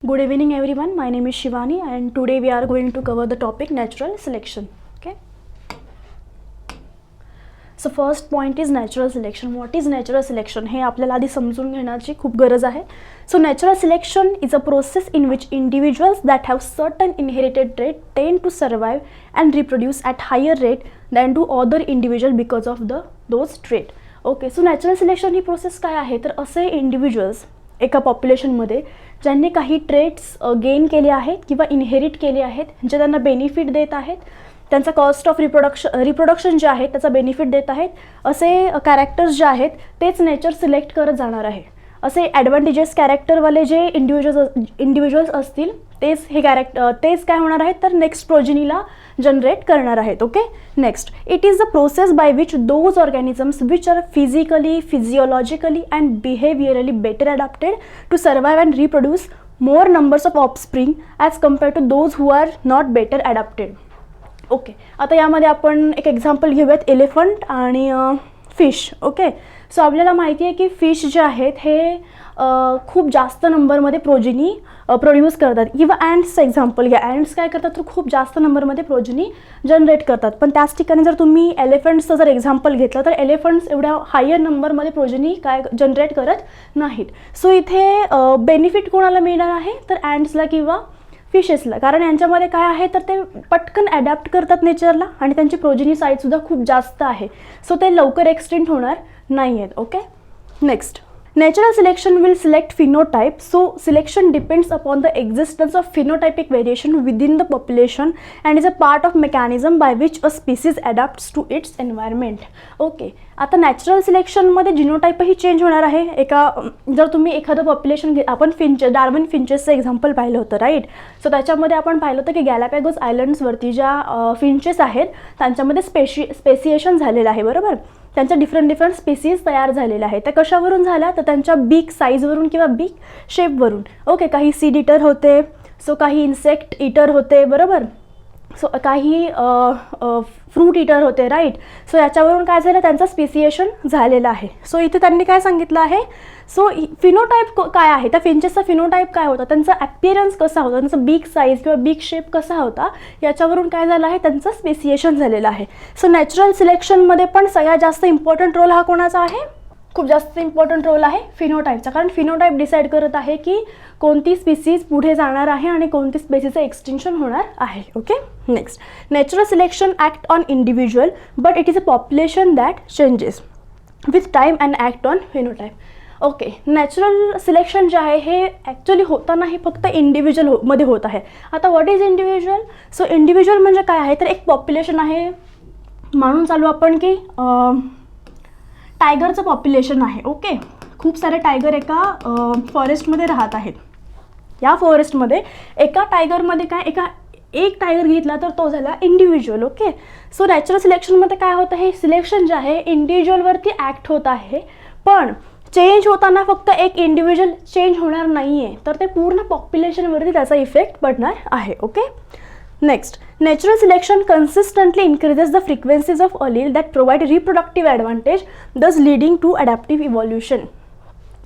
Good evening everyone, my name is Shivani and today we are going to cover the topic natural selection. Okay. So first point is natural selection. What is natural selection? हे आपल्याला आधी समजून घेण्याची खूप गरज आहे. So natural selection is a process in which individuals that have certain inherited trait tend to survive and reproduce at higher rate than do other individual because of those trait. Okay, so natural selection he process काय आहे तर असे individuals एका पॉप्युलेशनमध्ये ज्यांनी काही traits gain केले आहेत किंवा इनहेरिट केले आहेत जे त्यांना बेनिफिट देत आहेत, त्यांचा कॉस्ट ऑफ रिप्रोडक्शन जे आहे त्याचा बेनिफिट देत आहेत, असे कॅरेक्टर्स जे आहेत तेच नेचर सिलेक्ट करत जाणार आहे. असे ॲडव्हान्टेजेस कॅरेक्टरवाले जे इंडिव्हिज्युअल्स असतील तेच हे तेच काय होणार आहेत तर नेक्स्ट प्रोजेनीला जनरेट करणार आहेत. Okay. Next, it is the process by which those organisms which are physically, physiologically and behaviourally better adapted to survive and reproduce more numbers of offspring as compare to those who are not better adapted. Okay, आता यामध्ये आपण एक example घेऊयात, elephant आणि fish. Okay. So आपल्याला माहिती आहे की फिश जे आहेत हे खूप जास्त नंबरमध्ये प्रोजेनी प्रोड्यूस करतात. किंवा ॲन्ड्सचं एक्झाम्पल घ्या. ॲन्ड्स काय करतात तर खूप जास्त नंबरमध्ये प्रोजेनी जनरेट करतात. पण त्याच ठिकाणी जर तुम्ही एलिफंट्सचं जर एक्झाम्पल घेतलं तर एलिफंट्स एवढ्या हायर नंबरमध्ये प्रोजेनी काय जनरेट करत नाहीत. सो इथे बेनिफिट कोणाला मिळणार आहे तर ॲन्ड्सला किंवा फिशेसला, कारण यांच्यामध्ये काय आहे तर ते पटकन ॲडॅप्ट करतात नेचरला आणि त्यांची प्रोजेनी साईजसुद्धा खूप जास्त आहे. सो ते लवकर एक्सटेंड होणार नाही आहेत. Okay. Next, natural selection will select phenotype. So selection depends upon the existence of phenotypic variation within the population and is a part of mechanism by which a species adapts to its environment. Okay. आता natural सिलेक्शनमध्ये जिनोटाईपही change होणार आहे. जर तुम्ही एखादं population आपण Darwin फिंचेसचं example पाहिलं होतं, right. So त्याच्यामध्ये आपण पाहिलं होतं की गॅलापॅगोस आयलंड्सवरती ज्या फिंचेस आहेत त्यांच्यामध्ये स्पेसिएशन झालेलं आहे, बरोबर. त्यांच्या डिफरंट स्पेसीज तयार झालेल्या आहेत. त्या कशावरून झाल्या तर त्यांच्या बीक साईजवरून किंवा बीक शेपवरून. ओके. काही सीड इटर होते, सो काही इन्सेक्ट इटर होते, बरोबर. सो काही फ्रूट इटर होते, राईट. सो याच्यावरून काय झालं त्यांचं स्पेसिएशन झालेलं आहे. सो इथे त्यांनी काय सांगितलं आहे, सो फिनोटाईप काय आहे त्या फिंचेसचा फिनोटाईप काय होता, त्यांचा ॲपिअरन्स कसा होता, त्यांचा बीक साईज किंवा बीक शेप कसा होता, याच्यावरून काय झालं आहे त्यांचं स्पेसिएशन झालेलं आहे. सो नॅचरल सिलेक्शनमध्ये पण सगळ्यात जास्त इम्पॉर्टंट रोल हा कोणाचा आहे, खूप जास्त इम्पॉर्टंट रोल आहे फिनोटाईपचा. कारण फिनोटाईप डिसाईड करत आहे की कोणती स्पीसीज पुढे जाणार आहे आणि कोणती स्पेसीचं एक्सटेन्शन होणार आहे. Okay. Next, natural selection act on individual but it is a population that changes with time and act on phenotype. Okay. Natural selection जे आहे हे ॲक्च्युली होताना हे फक्त इंडिव्हिज्युअलमध्ये होत आहे. आता what is individual. So individual म्हणजे काय आहे तर एक पॉप्युलेशन आहे, म्हणून चालू आपण की टायगरचं पॉप्युलेशन आहे. ओके. खूप सारे टायगर एका फॉरेस्टमध्ये राहत आहेत. या फॉरेस्टमध्ये एका टायगरमध्ये एक टायगर घेतला तर तो झाला इंडिव्हिज्युअल. ओके. सो नॅचरल सिलेक्शनमध्ये काय होतं, हे सिलेक्शन जे आहे इंडिव्हिज्युअलवरती ॲक्ट होत आहे, पण चेंज होताना फक्त एक इंडिव्हिज्युअल चेंज होणार नाही आहे तर ते पूर्ण पॉप्युलेशनवरती त्याचा इफेक्ट पडणार आहे. Okay. Next, natural selection consistently increases the frequencies of allele that provide reproductive advantage, thus leading to adaptive evolution.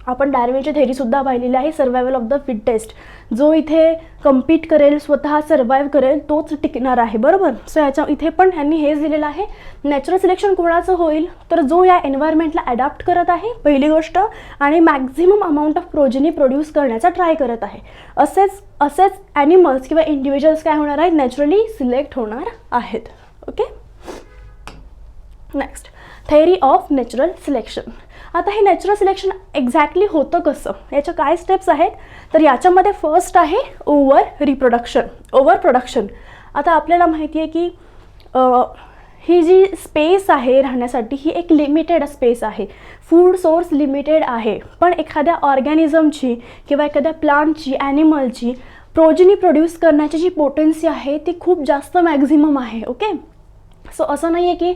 आपण डार्विनची थेरीसुद्धा पाहिलेली आहे, सर्वायवल ऑफ द फिटेस्ट. जो इथे कम्पीट करेल, स्वतः सर्वाईव्ह करेल तोच टिकणार आहे, बरोबर. सो इथे पण ह्यांनी हेच दिलेलं आहे, नॅचरल सिलेक्शन कोणाचं होईल तर जो या एन्व्हायरमेंटला अडॅप्ट करत आहे पहिली गोष्ट, आणि maximum amount of progeny produce करण्याचा ट्राय करत आहे. असेच ॲनिमल्स किंवा इंडिव्हिज्युअल्स काय होणार आहेत नॅचरली सिलेक्ट होणार आहेत. Okay. Next, theory of natural selection. आता हे नॅचरल सिलेक्शन एक्झॅक्टली होतं कसं, याच्या काय स्टेप्स आहेत तर याच्यामध्ये फर्स्ट आहे ओव्हर प्रोडक्शन. आता आपल्याला माहिती आहे की ही जी स्पेस आहे राहण्यासाठी ही एक लिमिटेड स्पेस आहे, फूड सोर्स लिमिटेड आहे. पण एखाद्या ऑर्गॅनिझमची किंवा एखाद्या प्लांटची, ॲनिमलची प्रोजेनी प्रोड्यूस करण्याची जी पोटेन्सी आहे ती खूप जास्त मॅक्झिमम आहे. ओके. सो असं नाही आहे की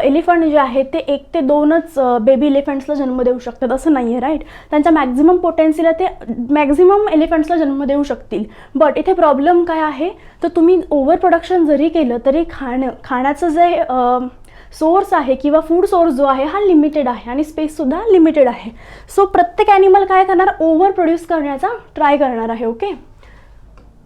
एलिफंट जे आहे ते 1 ते 2च बेबी एलिफंट्सला जन्म देऊ शकतात, असं नाही आहे, राईट. त्यांच्या मॅक्झिमम पोटेन्सीला ते मॅक्झिमम एलिफंट्सला जन्म देऊ शकतील. बट इथे प्रॉब्लेम काय आहे तर तुम्ही ओव्हर प्रोडक्शन जरी केलं तरी खाण्याचं जे सोर्स आहे किंवा फूड सोर्स जो आहे हा लिमिटेड आहे आणि स्पेससुद्धा लिमिटेड आहे. सो प्रत्येक ॲनिमल काय करणार, ओव्हर प्रोड्यूस करण्याचा ट्राय करणार आहे. ओके.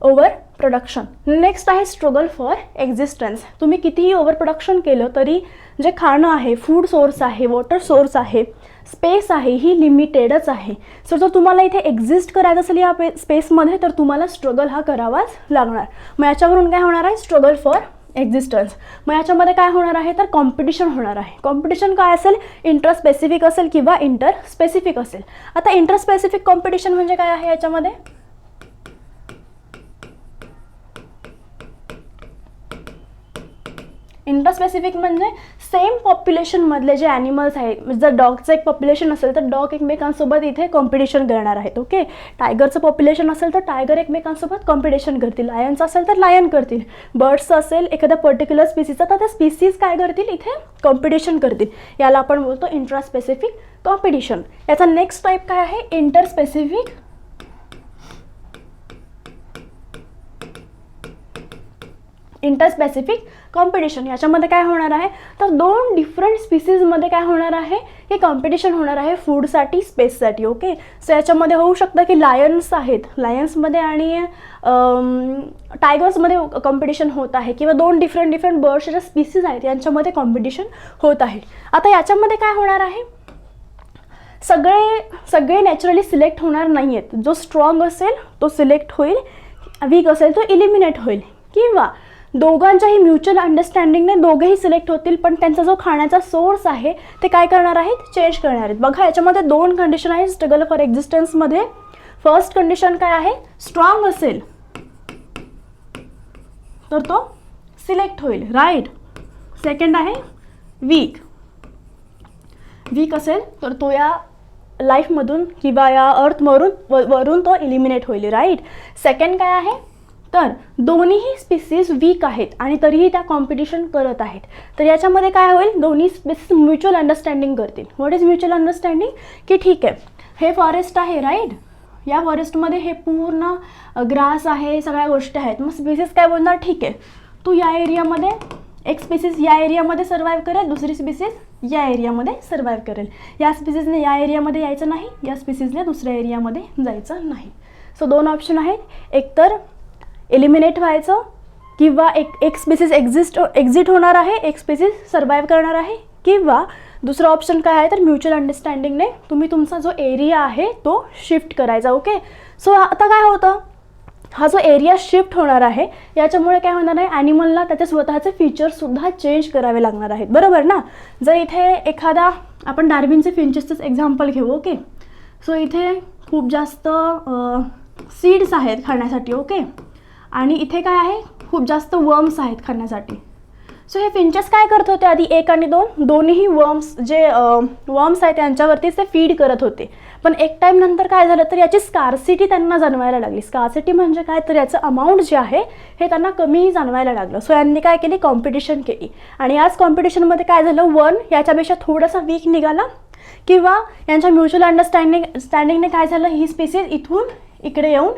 Over production. नेक्स्ट आहे स्ट्रगल फॉर एक्झिस्टन्स. तुम्ही कितीही ओव्हर प्रोडक्शन केलं तरी जे खाणं आहे, फूड सोर्स आहे, वॉटर सोर्स आहे, स्पेस आहे, ही लिमिटेडच आहे. सो जर तुम्हाला इथे एक्झिस्ट करायचं असेल या स्पेसमध्ये तर तुम्हाला स्ट्रगल हा करावाच लागणार. मग याच्यावरून काय होणार आहे, स्ट्रगल फॉर एक्झिस्टन्स. मग याच्यामध्ये काय होणार आहे तर कॉम्पिटिशन होणार आहे. कॉम्पिटिशन काय असेल, इंटरस्पेसिफिक असेल किंवा इंटर स्पेसिफिक असेल. आता इंटरस्पेसिफिक कॉम्पिटिशन म्हणजे काय आहे याच्यामध्ये, इंटरस्पेसिफिक म्हणजे सेम पॉप्युलेशनमधले जे ॲनिमल्स आहेत, जर डॉगचं एक पॉप्युलेशन असेल तर डॉग एकमेकांसोबत इथे कॉम्पिटिशन करणार आहेत. ओके, टायगरचं पॉप्युलेशन असेल तर टायगर एकमेकांसोबत कॉम्पिटिशन करतील, लायनचं असेल तर लायन करतील, बर्ड्सचं असेल एखाद्या पर्टिक्युलर स्पीसीचं तर त्या स्पीसीज काय करतील इथे कॉम्पिटिशन करतील. याला आपण बोलतो इंट्रास्पेसिफिक कॉम्पिटिशन. याचा नेक्स्ट टाईप काय आहे, इंटरस्पेसिफिक इंटरस्पेसिफिक कॉम्पिटिशन. याच्यामध्ये काय होणार आहे तर दोन डिफरंट स्पीसीजमध्ये काय होणार आहे, हे कॉम्पिटिशन होणार आहे फूडसाठी, स्पेससाठी. ओके, सो याच्यामध्ये होऊ शकतं की लायन्स आहेत, लायन्समध्ये आणि टायगर्समध्ये कॉम्पिटिशन होत आहे, किंवा दोन डिफरंट बर्ड्सच्या ज्या स्पीसीज आहेत यांच्यामध्ये कॉम्पिटिशन होत आहे. आता याच्यामध्ये काय होणार आहे, सगळे नॅचरली सिलेक्ट होणार नाही आहेत. जो स्ट्रॉंग असेल तो सिलेक्ट होईल, वीक असेल तो इलिमिनेट होईल, किंवा दोघांच्याही म्युच्युअल अंडरस्टँडिंगने दोघेही सिलेक्ट होतील, पण त्यांचा जो खाण्याचा सोर्स आहे ते काय करणार आहेत, चेंज करणार आहेत. बघा याच्यामध्ये दोन कंडिशन आहेत स्ट्रगल फॉर एक्झिस्टन्समध्ये. फर्स्ट कंडिशन काय आहे, स्ट्रॉंग असेल तर तो सिलेक्ट होईल, राईट. सेकंड आहे वीक असेल तर तो या लाईफमधून किंवा या वरून तो इलिमिनेट होईल, राईट. सेकंड काय आहे तर दोन्हीही स्पीसीज वीक आहेत आणि तरीही त्या कॉम्पिटिशन करत आहेत. तर याच्यामध्ये काय होईल, दोन्ही स्पीसीज म्युच्युअल अंडरस्टँडिंग करतील. व्हॉट इज म्युच्युअल अंडरस्टँडिंग, की ठीक आहे हे फॉरेस्ट आहे, राईट, या फॉरेस्टमध्ये हे पूर्ण ग्रास आहे, सगळ्या गोष्टी आहेत. मग स्पीसीज काय बोलणार, ठीक आहे तू या एरियामध्ये, एक स्पीसीज या एरियामध्ये सर्वाईव्ह करेल, दुसरी स्पीसीज या एरियामध्ये सर्वाईव्ह करेल. या स्पीसीजने या एरियामध्ये यायचं नाही, या स्पीसीजने दुसऱ्या एरियामध्ये जायचं नाही. सो दोन ऑप्शन आहेत, एकतर एलिमिनेट व्हायचं किंवा एक स्पीसीज एक्झिट होणार आहे, एक स्पीसीज सर्वाईव्ह करणार आहे, किंवा दुसरा ऑप्शन काय आहे तर म्युच्युअल अंडरस्टँडिंगने तुम्ही तुमचा जो एरिया आहे तो शिफ्ट करायचा. ओके, सो आता काय होतं, हा जो एरिया शिफ्ट होणार आहे याच्यामुळे काय होणार आहे, ॲनिमलला त्याचे स्वतःचे फीचर्ससुद्धा चेंज करावे लागणार आहेत, बरोबर ना. जर इथे एखादा आपण डार्विनचे फिंचेसचंच एक्झाम्पल घेऊ. ओके, सो इथे खूप जास्त सीड्स आहेत खाण्यासाठी. ओके, आणि इथे काय आहे, खूप जास्त वर्म्स आहेत खाण्यासाठी. सो हे फिंचेस काय करत होते आधी, एक आणि दोन्हीही वर्म्स जे वर्म्स आहेत त्यांच्यावरतीच ते फीड करत होते. पण एक टाईम नंतर काय झालं तर याची स्कार्सिटी त्यांना जाणवायला लागली. स्कार्सिटी म्हणजे काय तर याचं अमाऊंट जे आहे हे त्यांना कमी जाणवायला लागलं. सो यांनी काय केली, कॉम्पिटिशन केली, आणि याच कॉम्पिटिशनमध्ये काय झालं, वन याच्यापेक्षा थोडासा वीक निघाला, किंवा यांच्या म्युच्युअल अंडरस्टँडिंगने काय झालं, ही स्पीसीज इथून इकडे येऊन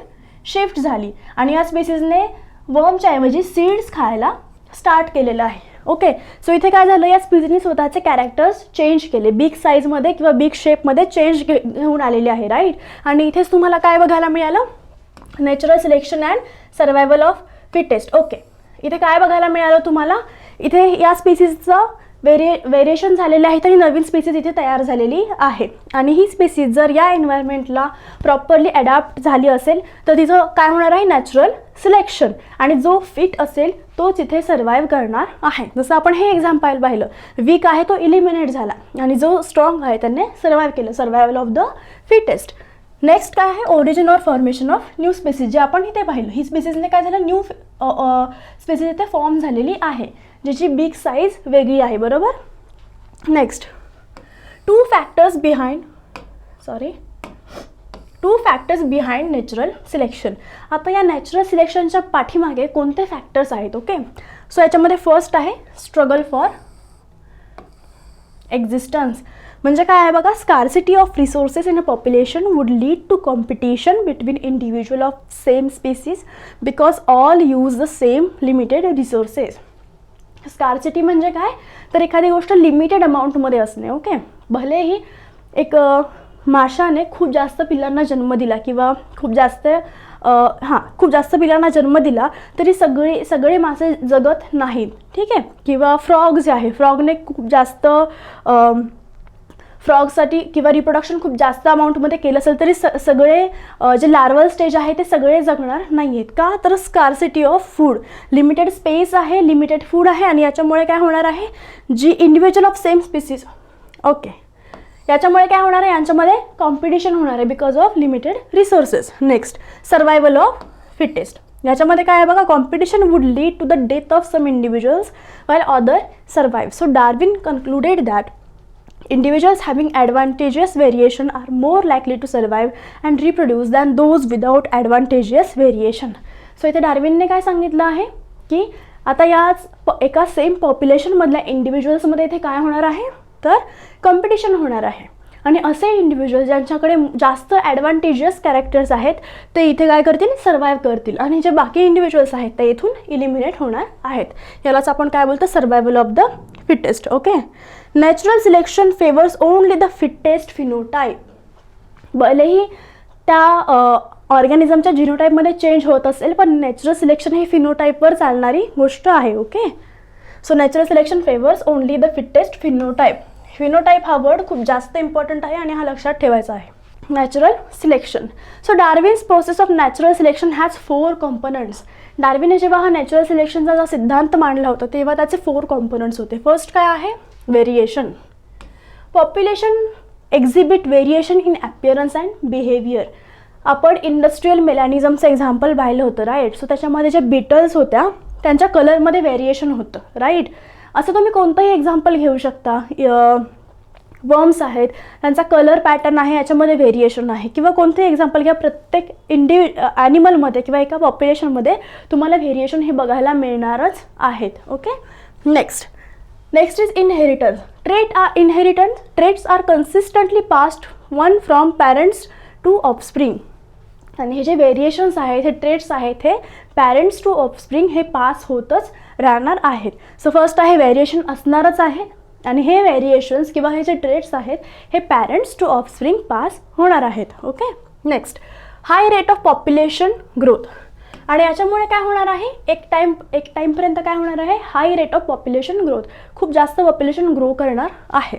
शिफ्ट झाली आणि या स्पीसीजने वर्मच्या ऐवजी सीड्स खायला स्टार्ट केलेलं आहे. ओके, सो इथे काय झालं, या स्पीसीजने स्वतःचे कॅरेक्टर्स चेंज केले, बिग साईजमध्ये किंवा बिग शेपमध्ये चेंज घेऊन आलेले आहे, राईट. आणि इथेच तुम्हाला काय बघायला मिळालं, natural selection and survival of fittest. Okay, इथे काय बघायला मिळालं तुम्हाला, इथे या स्पीसीजचं व्हेरिएशन झालेले आहे, तरी नवीन स्पीसीज इथे तयार झालेली आहे. आणि ही स्पीसीज जर या एन्व्हायरमेंटला प्रॉपरली अडॅप्ट झाली असेल तर तिचं काय होणार आहे, नॅचरल सिलेक्शन, आणि जो फिट असेल तोच इथे सर्वाईव्ह करणार आहे. जसं आपण हे एक्झाम्पल पाहिलं, वीक आहे तो इलिमिनेट झाला आणि जो स्ट्रॉंग आहे त्याने सर्वाईव्ह केलं, survival of the fittest. Next काय आहे, origin or formation of new species, जे आपण इथे पाहिलं. ही स्पीसीजने काय झालं, न्यू स्पीसीज इथे फॉर्म झालेली आहे, ज्याची बिग साईज वेगळी आहे, बरोबर. Next, two factors behind natural selection. आता या नॅचरल सिलेक्शनच्या पाठीमागे कोणते फॅक्टर्स आहेत. ओके, सो याच्यामध्ये फर्स्ट आहे स्ट्रगल फॉर एक्झिस्टन्स. म्हणजे काय आहे बघा, scarcity of resources in a population would lead to competition between individual of same species because all use the same limited resources. Scarcity म्हणजे काय तर एखादी गोष्ट लिमिटेड अमाऊंटमध्ये असणे. ओके, भलेही एक माशाने खूप जास्त पिल्लांना जन्म दिला किंवा खूप जास्त हां खूप जास्त पिलांना जन्म दिला तरी सगळे मासे जगत नाहीत, ठीक आहे. किंवा फ्रॉग जे आहे, फ्रॉगने खूप जास्त फ्रॉगसाठी किंवा रिप्रोडक्शन खूप जास्त अमाऊंटमध्ये केलं असेल तरी सगळे जे लार्वल स्टेज आहे ते सगळे जगणार नाही आहेत. का तर scarcity of food, limited space आहे, लिमिटेड फूड आहे आणि याच्यामुळे काय होणार आहे, जी individual of same species, okay, याच्यामुळे काय होणार आहे, यांच्यामध्ये कॉम्पिटिशन होणार आहे because of limited resources. Next, survival of fittest. याच्यामध्ये काय आहे बघा, competition would lead to the death of some individuals while other survive. So Darwin concluded that individuals having advantageous variation are more likely to survive and reproduce than those without advantageous variation. So इथे डार्विनने काय सांगितलं आहे की आता याच एका same पॉप्युलेशनमधल्या इंडिव्हिज्युअल्समध्ये इथे काय होणार आहे तर कॉम्पिटिशन होणार आहे आणि असे इंडिव्हिज्युअल ज्यांच्याकडे जास्त ॲडव्हान्टेजियस कॅरेक्टर्स आहेत ते इथे काय करतील, सर्वाईव्ह करतील आणि जे बाकी इंडिव्हिज्युअल्स आहेत ते इथून इलिमिनेट होणार आहेत. यालाच आपण काय बोलतो, survival of the fittest. Okay, natural selection favours only the fittest phenotype. भलेही त्या ऑर्गॅनिझमच्या जिनोटाईपमध्ये चेंज होत असेल पण नॅचरल सिलेक्शन हे फिनोटाईपवर चालणारी गोष्ट आहे. Okay, so natural selection favours only the fittest phenotype. Phenotype हा वर्ड खूप जास्त इम्पॉर्टंट आहे आणि हा लक्षात ठेवायचा आहे. Natural selection. So Darwin's process of natural selection has 4 components. डार्विनने जेव्हा हा नॅचरल सिलेक्शनचा जो सिद्धांत मांडला होता तेव्हा त्याचे 4 कॉम्पोनंट्स होते. फर्स्ट काय आहे, variation. Population exhibit variation in appearance and behaviour. आपण इंडस्ट्रियल मेलॅनिझमचं एक्झाम्पल पाहिलं होतं, राईट. सो त्याच्यामध्ये जे बिटल्स होत्या त्यांच्या कलरमध्ये व्हेरिएशन होतं, राईट. असं तुम्ही कोणतंही एक्झाम्पल घेऊ शकता. वर्म्स आहेत त्यांचा कलर पॅटर्न आहे, याच्यामध्ये व्हेरिएशन आहे. किंवा कोणतंही एक्झाम्पल घ्या, प्रत्येक ॲनिमलमध्ये किंवा एका पॉप्युलेशनमध्ये तुम्हाला व्हेरिएशन हे बघायला मिळणारच आहेत. Okay, next is inheritance. Traits are consistently passed on from parents to offspring. आणि हे जे व्हेरिएशन्स आहेत, हे ट्रेट्स आहेत, हे पॅरेंट्स टू ऑफस्प्रिंग हे पास होतच राहणार आहेत. सो फर्स्ट आहे व्हेरिएशन असणारच आहे आणि हे व्हेरिएशन्स किंवा हे जे ट्रेट्स आहेत हे पॅरेंट्स टू ऑफस्प्रिंग पास होणार आहेत. Okay, next, high rate of population growth. आणि याच्यामुळे काय होणार आहे, एक टाईमपर्यंत काय होणार आहे, high rate of population growth, खूप जास्त पॉप्युलेशन ग्रो करणार आहे.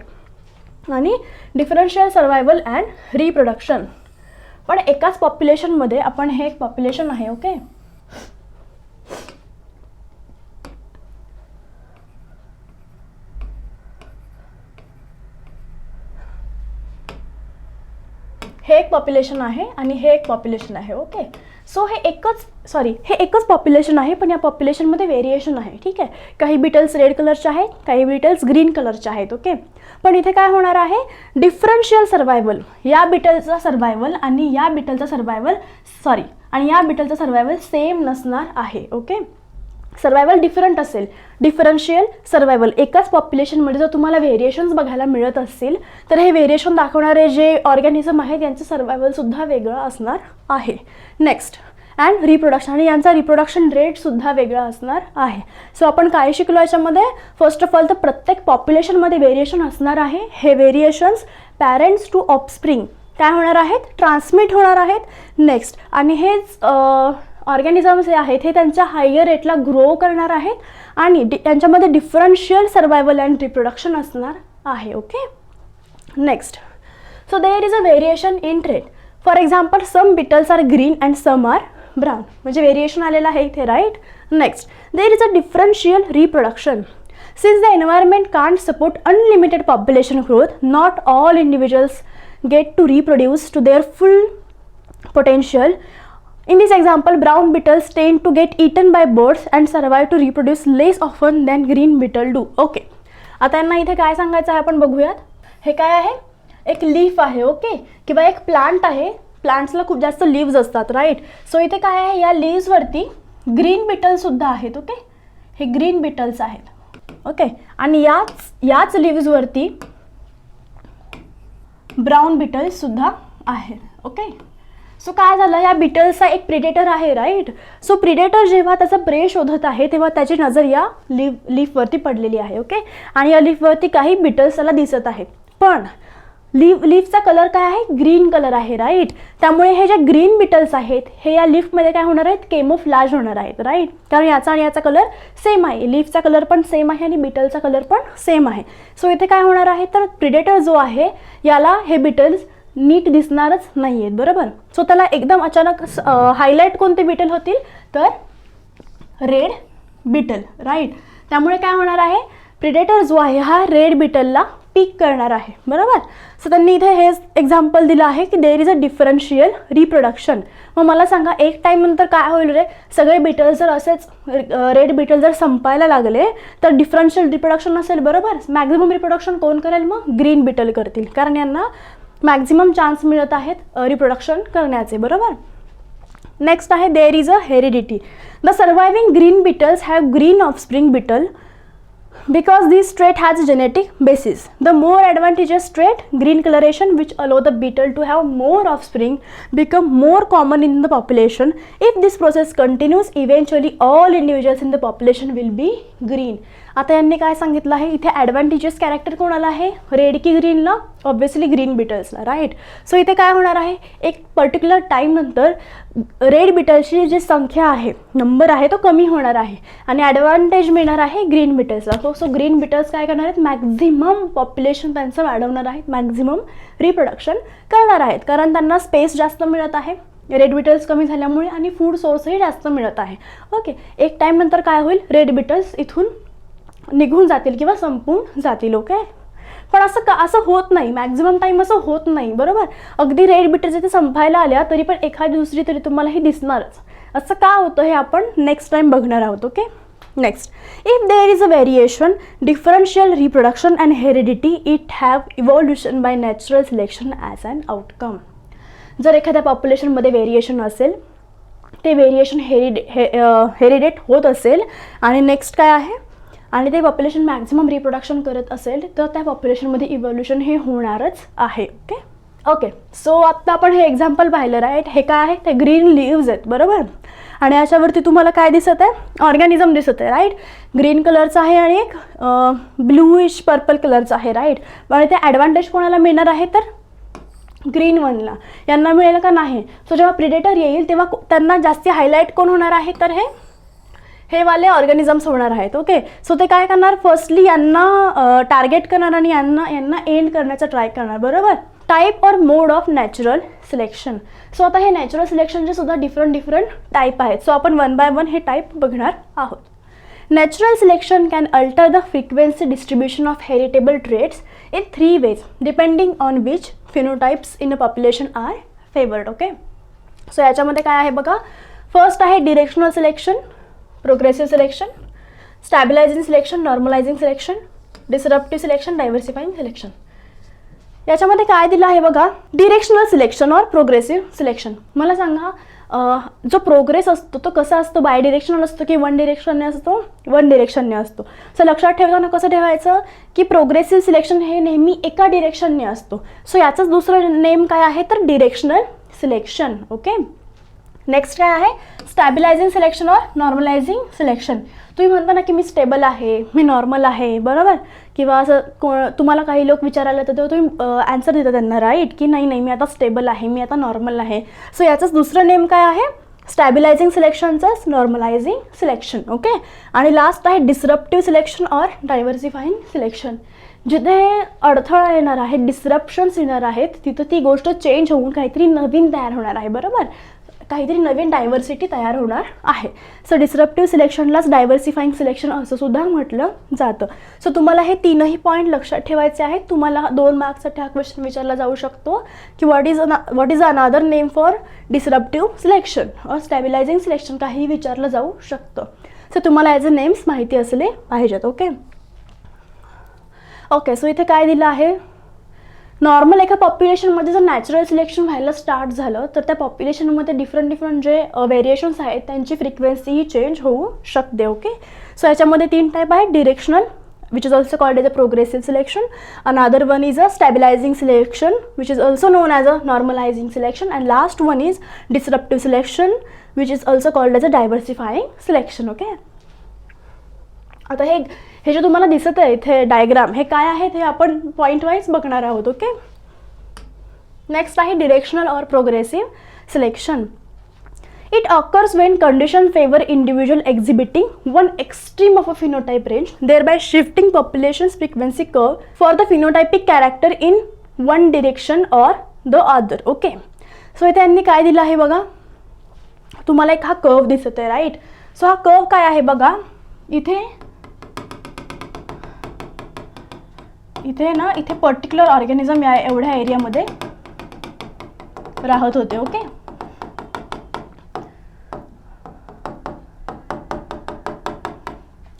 आणि डिफरन्शियल सर्वायवल अँड रिप्रोडक्शन. पण एकाच पॉप्युलेशनमध्ये आपण, हे एक पॉप्युलेशन आहे, ओके, हे एक पॉप्युलेशन आहे आणि हे एक पॉप्युलेशन आहे. ओके, सो हे एकच पॉप्युलेशन आहे पण या पॉप्युलेशनमध्ये व्हेरिएशन आहे, ठीक आहे. काही बिटल्स रेड कलरचे आहेत, काही बिटल्स ग्रीन कलरचे आहेत. ओके, पण इथे काय होणार आहे, डिफरन्शियल सर्वायवल. या बिटलचा सर्वायवल आणि या बिटलचा सर्वायवल सेम नसणार आहे. ओके, सर्वायवल डिफरंट असेल. डिफरन्शियल सर्वायवल, एकाच पॉप्युलेशनमध्ये जर तुम्हाला व्हेरिएशन्स बघायला मिळत असतील तर हे व्हेरिएशन दाखवणारे जे ऑर्गॅनिझम आहेत यांचं सर्वायवलसुद्धा वेगळं असणार आहे. Next, and reproduction. आणि यांचा रिप्रोडक्शन रेटसुद्धा वेगळा असणार आहे. सो आपण काय शिकलो याच्यामध्ये, फर्स्ट ऑफ ऑल तर प्रत्येक पॉप्युलेशनमध्ये व्हेरिएशन असणार आहे. हे व्हेरिएशन्स पॅरेंट्स टू ऑफस्प्रिंग काय होणार आहेत, ट्रान्समिट होणार आहेत. नेक्स्ट, आणि हेच ऑर्गॅनिझम्स जे आहेत हे त्यांच्या हायर रेटला ग्रो करणार आहेत आणि त्यांच्यामध्ये डिफरन्शियल सर्वायवल अँड रिप्रोडक्शन असणार आहे. Okay, next, so there is a variation in trait. For example, some beetles are green and some are brown, म्हणजे व्हेरिएशन आलेलं आहे इथे, right. Next, there is a differential reproduction. Since the environment can't support unlimited population growth, not all individuals get to reproduce to their full potential. In this example, brown beetles tend to get eaten by birds and survive to reproduce less often than green beetle do. Okay, आता यांना इथे काय सांगायचं आहे आपण बघूयात. हे काय आहे, एक लीफ आहे, ओके, किंवा एक प्लांट आहे. प्लांट्सला खूप जास्त लीव्स असतात, राईट. सो इथे काय आहे, या लीव्सवरती ग्रीन बीटल्ससुद्धा आहेत. ओके, हे ग्रीन बीटल्स आहेत. ओके, आणि याच लीव्सवरती ब्राऊन बीटल्ससुद्धा आहेत. ओके, सो काय झालं, या बीटल्सचा एक प्रिडेटर आहे, राईट. सो प्रिडेटर जेव्हा त्याचा प्रे शोधत आहे तेव्हा त्याची नजर या लीफवरती पडलेली आहे. ओके, आणि या लीफवरती काही बीटल्स त्याला दिसत आहेत. पण लीफचा कलर काय आहे, ग्रीन कलर आहे, राईट. त्यामुळे हे जे ग्रीन बिटल्स आहेत हे या लीफमध्ये काय होणार आहेत, केमोफ्लॅज होणार आहेत, राईट. कारण याचा आणि याचा कलर सेम आहे, लीफचा कलर पण सेम आहे आणि बिटलचा कलर पण सेम आहे. सो इथे काय होणार आहे, तर प्रिडेटर जो आहे याला हे बिटल्स नीट दिसणारच नाही आहेत, बरोबर. सो त्याला एकदम अचानक हायलाईट कोणते बिटल होतील, तर रेड बिटल, राईट. त्यामुळे काय होणार आहे, प्रिडेटर जो आहे हा रेड बिटलला पिक करणार आहे, बरोबर. सो त्यांनी इथे हेच एक्झाम्पल दिलं आहे की देर इज अ डिफरन्शियल रिप्रोडक्शन. मग मला सांगा एक टाईम नंतर काय होईल रे, सगळे बिटल जर असेच रेड बिटल जर संपायला लागले तर डिफरन्शियल रिप्रोडक्शन नसेल, बरोबर. मॅक्झिमम रिप्रोडक्शन कोण करेल, मग ग्रीन बिटल करतील, कारण यांना मॅक्झिमम चान्स मिळत आहेत रिप्रोडक्शन करण्याचे, बरोबर. नेक्स्ट आहे there is a heredity. The surviving green beetles have green offspring beetle because this trait has a genetic basis. The more advantageous trait, green coloration, which allow the beetle to have more offspring, become more common in the population. If this process continues, eventually all individuals in the population will be green. आता यांनी काय सांगितलं आहे, इथे advantages character कोणाला आहे, red की ग्रीनला, obviously green बिटल्सला, right. So इथे काय होणार आहे, एक पर्टिक्युलर टाईम नंतर रेड बिटल्सची जी संख्या आहे, नंबर आहे, तो कमी होणार आहे आणि ॲडव्हान्टेज मिळणार आहे ग्रीन बिटल्सला. सो ग्रीन बिटल्स काय करणार आहेत, मॅक्झिमम पॉप्युलेशन त्यांचं वाढवणार आहेत, मॅक्झिमम रिप्रोडक्शन करणार आहेत, कारण त्यांना स्पेस जास्त मिळत आहे रेड बिटल्स कमी झाल्यामुळे आणि फूड सोर्सही जास्त मिळत आहे. ओके, एक टाईम नंतर काय होईल, रेड बिटल्स इथून निघून जातील किंवा संपून जातील. ओके, पण असं होत नाही, मॅक्झिमम टाईम असं होत नाही, बरोबर. अगदी रेड बिटल्स इथे संपायला आल्या तरी पण एखादी दुसरी तरी तुम्हाला ही दिसणारच. असं का होतं हे आपण नेक्स्ट टाईम बघणार आहोत. Okay, next, if there is a variation, differential reproduction and heredity, it have evolution by natural selection as an outcome. जर एखाद्या पॉप्युलेशनमध्ये व्हेरिएशन असेल, ते व्हेरिएशन हेरिडेट होत असेल आणि नेक्स्ट काय आहे, आणि ते पॉप्युलेशन मॅक्झिमम रिप्रोडक्शन करत असेल तर त्या पॉप्युलेशनमध्ये इव्हॉल्युशन हे होणारच आहे. ओके ओके, सो आत्ता आपण हे एक्झाम्पल पाहिलं, राईट. हे काय आहे, ते ग्रीन लीव्ज आहेत, बरोबर. आणि याच्यावरती तुम्हाला काय दिसत आहे, ऑर्गॅनिझम दिसत आहे, राईट. ग्रीन कलरचं आहे आणि एक ब्लूइश पर्पल कलरचं आहे, राईट. आणि ते ॲडव्हान्टेज कोणाला मिळणार आहे, तर ग्रीन वनला. यांना मिळेल का, नाही. सो जेव्हा प्रिडेटर येईल तेव्हा त्यांना जास्ती हायलाईट कोण होणार आहे, तर हे वाले ऑर्गॅनिझम्स होणार आहेत. ओके, सो ते काय करणार, फर्स्टली यांना टार्गेट करणार आणि यांना एंड करण्याचा ट्राय करणार, बरोबर. Type or mode of natural selection. So आता हे नॅचरल सिलेक्शनचे सुद्धा डिफरंट टाईप आहेत. सो आपण वन बाय वन हे टाईप बघणार आहोत. Natural selection can alter the frequency distribution of heritable traits in 3 ways depending on which phenotypes in a population are favoured. Okay, so याच्यामध्ये काय आहे बघा, फर्स्ट आहे directional selection, progressive selection, stabilising selection, normalising selection, disruptive selection, diversifying selection. याच्यामध्ये काय दिलं आहे बघा, डिरेक्शनल सिलेक्शन और प्रोग्रेसिव्ह सिलेक्शन. मला सांगा, जो प्रोग्रेस असतो तो कसा असतो, बाय डिरेक्शनल असतो की वन डिरेक्शनने असतो, वन डिरेक्शनने असतो. सो लक्षात ठेवताना कसं ठेवायचं की प्रोग्रेसिव्ह सिलेक्शन हे नेहमी एका डिरेक्शनने असतो. सो याचंच दुसरं नेम काय आहे, तर डिरेक्शनल सिलेक्शन. ओके, नेक्स्ट काय आहे, स्टॅबिलायझिंग सिलेक्शन और नॉर्मलायझिंग सिलेक्शन. तुम्ही म्हणता ना की मी स्टेबल आहे, मी नॉर्मल आहे, बरोबर. किंवा असं तुम्हाला काही लोक विचारायला तर तेव्हा तुम्ही ॲन्सर देता त्यांना, राईट, की नाही मी आता स्टेबल आहे, मी आता नॉर्मल आहे. सो याचंच दुसरं नेम काय आहे, स्टॅबिलायझिंग सिलेक्शनचंच नॉर्मलायझिंग सिलेक्शन. ओके, आणि लास्ट आहे डिसरप्टिव्ह सिलेक्शन और डायव्हर्सिफाईंग सिलेक्शन. जिथे अडथळा येणार आहे, डिसरप्शन्स येणार आहेत, तिथं ती गोष्ट चेंज होऊन काहीतरी नवीन तयार होणार आहे, बरोबर. काहीतरी नवीन डायव्हर्सिटी तयार होणार आहे. सो डिसरप्टिव्ह सिलेक्शनलाच डायव्हर्सिफाईंग सिलेक्शन असं सुद्धा म्हटलं जातं. सो तुम्हाला हे तीनही पॉईंट लक्षात ठेवायचे आहेत. तुम्हाला 2 मार्क्ससाठी हा क्वेश्चन विचारला जाऊ शकतो की what is another name for डिसरप्टिव्ह selection और स्टॅबिलायझिंग सिलेक्शन, काही विचारलं जाऊ शकतं. सो तुम्हाला ॲज अ नेम्स माहिती असले पाहिजेत. ओके ओके, सो इथे काय दिलं आहे, नॉर्मल एका पॉप्युलेशनमध्ये जर नॅचरल सिलेक्शन व्हायला स्टार्ट झालं तर त्या पॉप्युलेशनमध्ये डिफरंट जे व्हेरिएशन्स आहेत त्यांची फ्रिक्वेन्सी ही चेंज होऊ शकते. ओके, सो याच्यामध्ये 3 टाईप आहेत, directional which is also called as a progressive selection, another one is a stabilising selection which is also known as a normalising selection, and last one is disruptive selection which is also called as a diversifying selection. Okay, आता हे जे तुम्हाला दिसत आहे इथे diagram, हे काय आहेत हे आपण पॉईंट वाईज बघणार आहोत. ओके, नेक्स्ट आहे डिरेक्शनल और progressive selection. It occurs when conditions favor individual exhibiting one extreme of a phenotype range, thereby shifting population's frequency curve for the phenotypic character in one direction or the other. Okay, so इथे यांनी काय दिलं आहे बघा, तुम्हाला एक हा curve दिसत आहे राईट. सो हा कर्व काय आहे बघा, इथे ना इथे पर्टिक्युलर ऑर्गॅनिझम या एवढ्या एरियामध्ये राहत होते. ओके,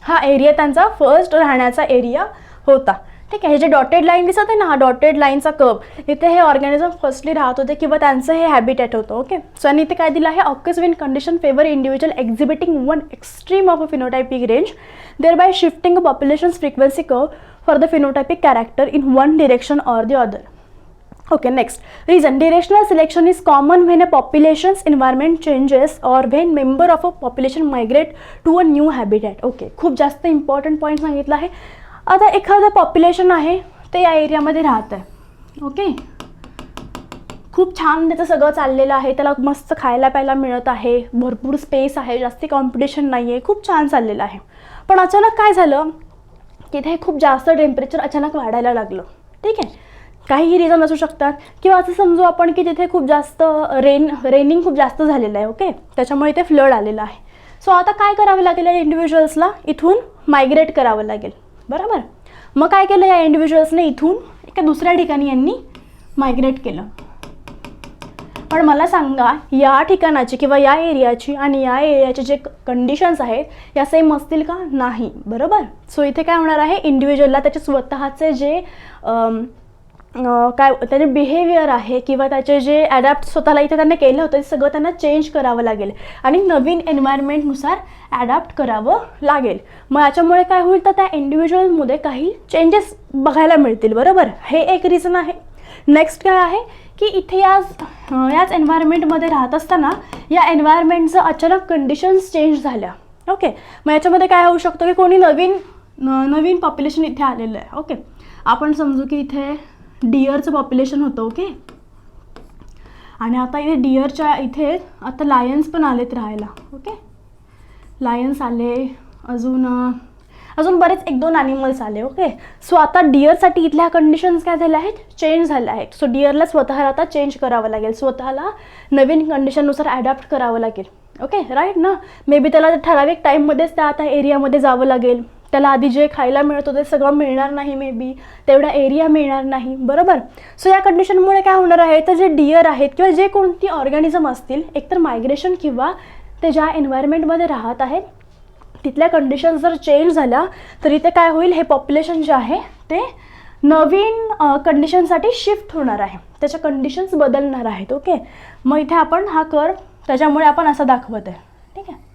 हा एरिया त्यांचा फर्स्ट राहण्याचा एरिया होता. ठीक आहे, हे जे डॉटेड लाईन दिसत आहे ना, हा डॉटेड लाईनचा कर्व, इथे हे ऑर्गॅनिझम फर्स्टली राहत होते किंवा त्यांचं हे हॅबिटॅट होतं. ओके, सो आणि इथे काय दिलं आहे, occurs when condition favour individual exhibiting one extreme of a phenotypic range, thereby shifting a population's frequency curve for the phenotypic character in one direction or the other. Okay, next reason, directional selection is common when a population's environment changes or when member of a population migrate to a new habitat. Okay, खूप जास्त important point सांगितलं आहे. आता एखादं population आहे ते या एरियामध्ये राहत आहे. ओके, खूप छान त्याचं सगळं चाललेलं आहे, त्याला मस्त खायला प्यायला मिळत आहे, भरपूर स्पेस आहे, जास्ती कॉम्पिटिशन नाही आहे, खूप छान चाललेलं आहे. पण अचानक काय झालं, तिथे खूप जास्त टेम्परेचर अचानक वाढायला लागलं. ठीक आहे, काहीही रिझन असू शकतात, किंवा असं समजू आपण की तिथे खूप जास्त रेनिंग खूप जास्त झालेलं आहे. ओके, त्याच्यामुळे इथे फ्लड आलेलं आहे. सो आता काय करावं लागेल, या इंडिव्हिज्युअल्सला इथून मायग्रेट करावं लागेल. बरोबर, मग काय केलं, या इंडिव्हिज्युअल्सने इथून एका दुसऱ्या ठिकाणी यांनी मायग्रेट केलं. पण मला सांगा, या ठिकाणाची किंवा या एरियाची आणि या एरियाचे जे कंडिशन्स आहेत या सेम असतील का? नाही. बरोबर, सो इथे काय होणार आहे, इंडिव्हिज्युअलला त्याचे स्वतःचे जे काय त्याचे बिहेवियर आहे किंवा त्याचे जे ॲडॅप्ट स्वतःला इथे त्यांना केलं होतं ते सगळं त्यांना चेंज करावं लागेल आणि नवीन एन्व्हायरमेंटनुसार ॲडॅप्ट करावं लागेल. मग याच्यामुळे काय होईल, तर त्या इंडिव्हिज्युअलमध्ये काही चेंजेस बघायला मिळतील. बरोबर, हे एक रिझन आहे. नेक्स्ट काय आहे की इथे याच एन्व्हायरमेंटमध्ये राहत असताना या एन्व्हायरमेंटचं अचानक कंडिशन्स चेंज झाल्या. ओके, मग याच्यामध्ये काय होऊ शकतं की कोणी नवीन पॉप्युलेशन इथे आलेलं आहे. ओके, आपण समजू की इथे डिअरचं पॉप्युलेशन होतं. ओके, आणि आता इथे डिअरच्या इथे आता लायन्स पण आलेत राहायला. ओके, लायन्स आले, अजून बरेच 1-2 ॲनिमल्स आले. ओके, सो आता डिअरसाठी इथल्या कंडिशन्स काय झाल्या आहेत, चेंज झाल्या आहेत. सो डिअरला स्वतःला आता चेंज करावं लागेल, स्वतःला नवीन कंडिशननुसार ॲडॅप्ट करावं लागेल. ओके, राईट ना, मे बी त्याला ठराविक टाईममध्येच त्या आता एरियामध्ये जावं लागेल. त्याला आधी जे खायला मिळत होते सगळं मिळणार नाही, मे बी तेवढा एरिया मिळणार नाही. बरोबर, सो या कंडिशनमुळे काय होणार आहे, तर जे डिअर आहेत किंवा जे कोणती ऑर्गॅनिझम असतील, एकतर मायग्रेशन किंवा ते ज्या एन्व्हायरमेंटमध्ये राहत आहेत तिथल्या कंडिशन्स जर चेंज झाल्या तर इथे काय होईल, हे पॉप्युलेशन जे आहे ते नवीन कंडिशनसाठी शिफ्ट होणार आहे, त्याच्या कंडिशन्स बदलणार आहेत. ओके, मग इथे आपण हा कर्व त्याच्यामुळे आपण असं दाखवत आहे. ठीक आहे,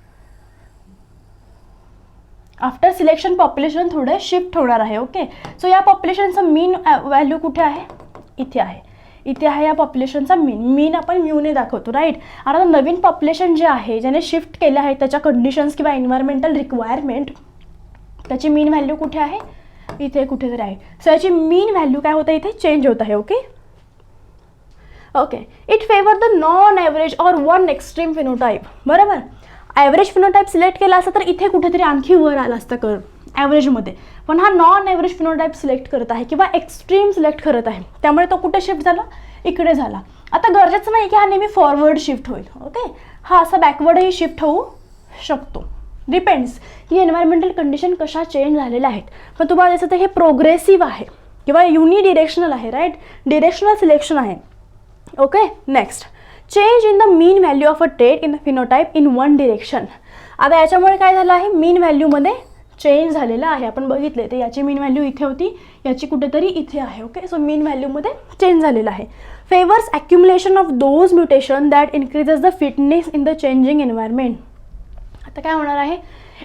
आफ्टर सिलेक्शन पॉप्युलेशन थोडं शिफ्ट होणार आहे. ओके, सो या पॉप्युलेशनचं मीन व्हॅल्यू कुठे आहे, इथे आहे. इथे आहे या पॉप्युलेशनचा मीन आपण म्यूने दाखवतो. राईट, आता नवीन पॉप्युलेशन जे आहे ज्याने शिफ्ट केलं आहे त्याच्या कंडिशन्स किंवा एन्व्हायरमेंटल रिक्वायरमेंट, त्याची मीन व्हॅल्यू कुठे आहे, इथे कुठेतरी आहे. सो याची मीन व्हॅल्यू काय होतं, इथे चेंज होत आहे. Okay, it favour the non average or one extreme phenotype. बरोबर, ॲव्हरेज फिनोटाईप सिलेक्ट केला असता तर इथे कुठेतरी आणखी वर आला असता कर्व ॲव्हरेजमध्ये, पण हा नॉन ॲव्हरेज फिनोटाईप सिलेक्ट करत आहे किंवा एक्स्ट्रीम सिलेक्ट करत आहे, त्यामुळे तो कुठे शिफ्ट झाला, इकडे झाला. आता गरजेचं नाही की हा नेहमी फॉरवर्ड शिफ्ट होईल. ओके, हा असा बॅकवर्डही शिफ्ट होऊ शकतो, डिपेंड्स की एन्व्हायरमेंटल कंडिशन कशा चेंज झालेल्या आहेत. पण तुम्हाला दिसतं हे प्रोग्रेसिव्ह आहे किंवा युनिडिरेक्शनल आहे. राईट, डिरेक्शनल सिलेक्शन आहे. Okay, next, change in the mean value of a trait in the phenotype in one direction. आता याच्यामुळे काय झालं आहे, मीन व्हॅल्यूमध्ये चेंज झालेलं आहे. आपण बघितले ते याची मीन व्हॅल्यू इथे होती, याची कुठेतरी इथे आहे. ओके, सो मीन व्हॅल्यूमध्ये चेंज झालेलं आहे. Favours accumulation of those mutation that increases the fitness in the changing environment. आता काय होणार आहे,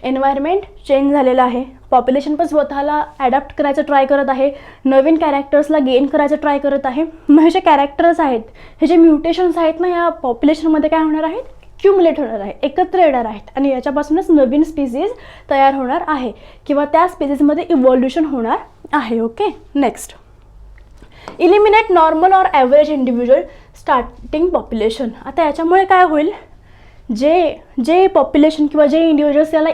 एन्व्हायरमेंट चेंज झालेलं आहे, पॉप्युलेशन पण स्वतःला ॲडॅप्ट करायचं ट्राय करत आहे, नवीन कॅरेक्टर्सला गेन करायचं ट्राय करत आहे. मग हे जे कॅरेक्टर्स आहेत, हे जे म्युटेशन्स आहेत ना, या पॉप्युलेशनमध्ये काय होणार आहेत, क्युमुलेट होणार आहे, एकत्र येणार आहेत आणि याच्यापासूनच नवीन स्पीसीज तयार होणार आहे किंवा त्या स्पीसीजमध्ये इव्हॉल्युशन होणार आहे. Okay, next, eliminate normal or average individual starting population. आता याच्यामुळे काय होईल, जे पॉप्युलेशन किंवा जे इंडिव्हिज्युअल्स त्याला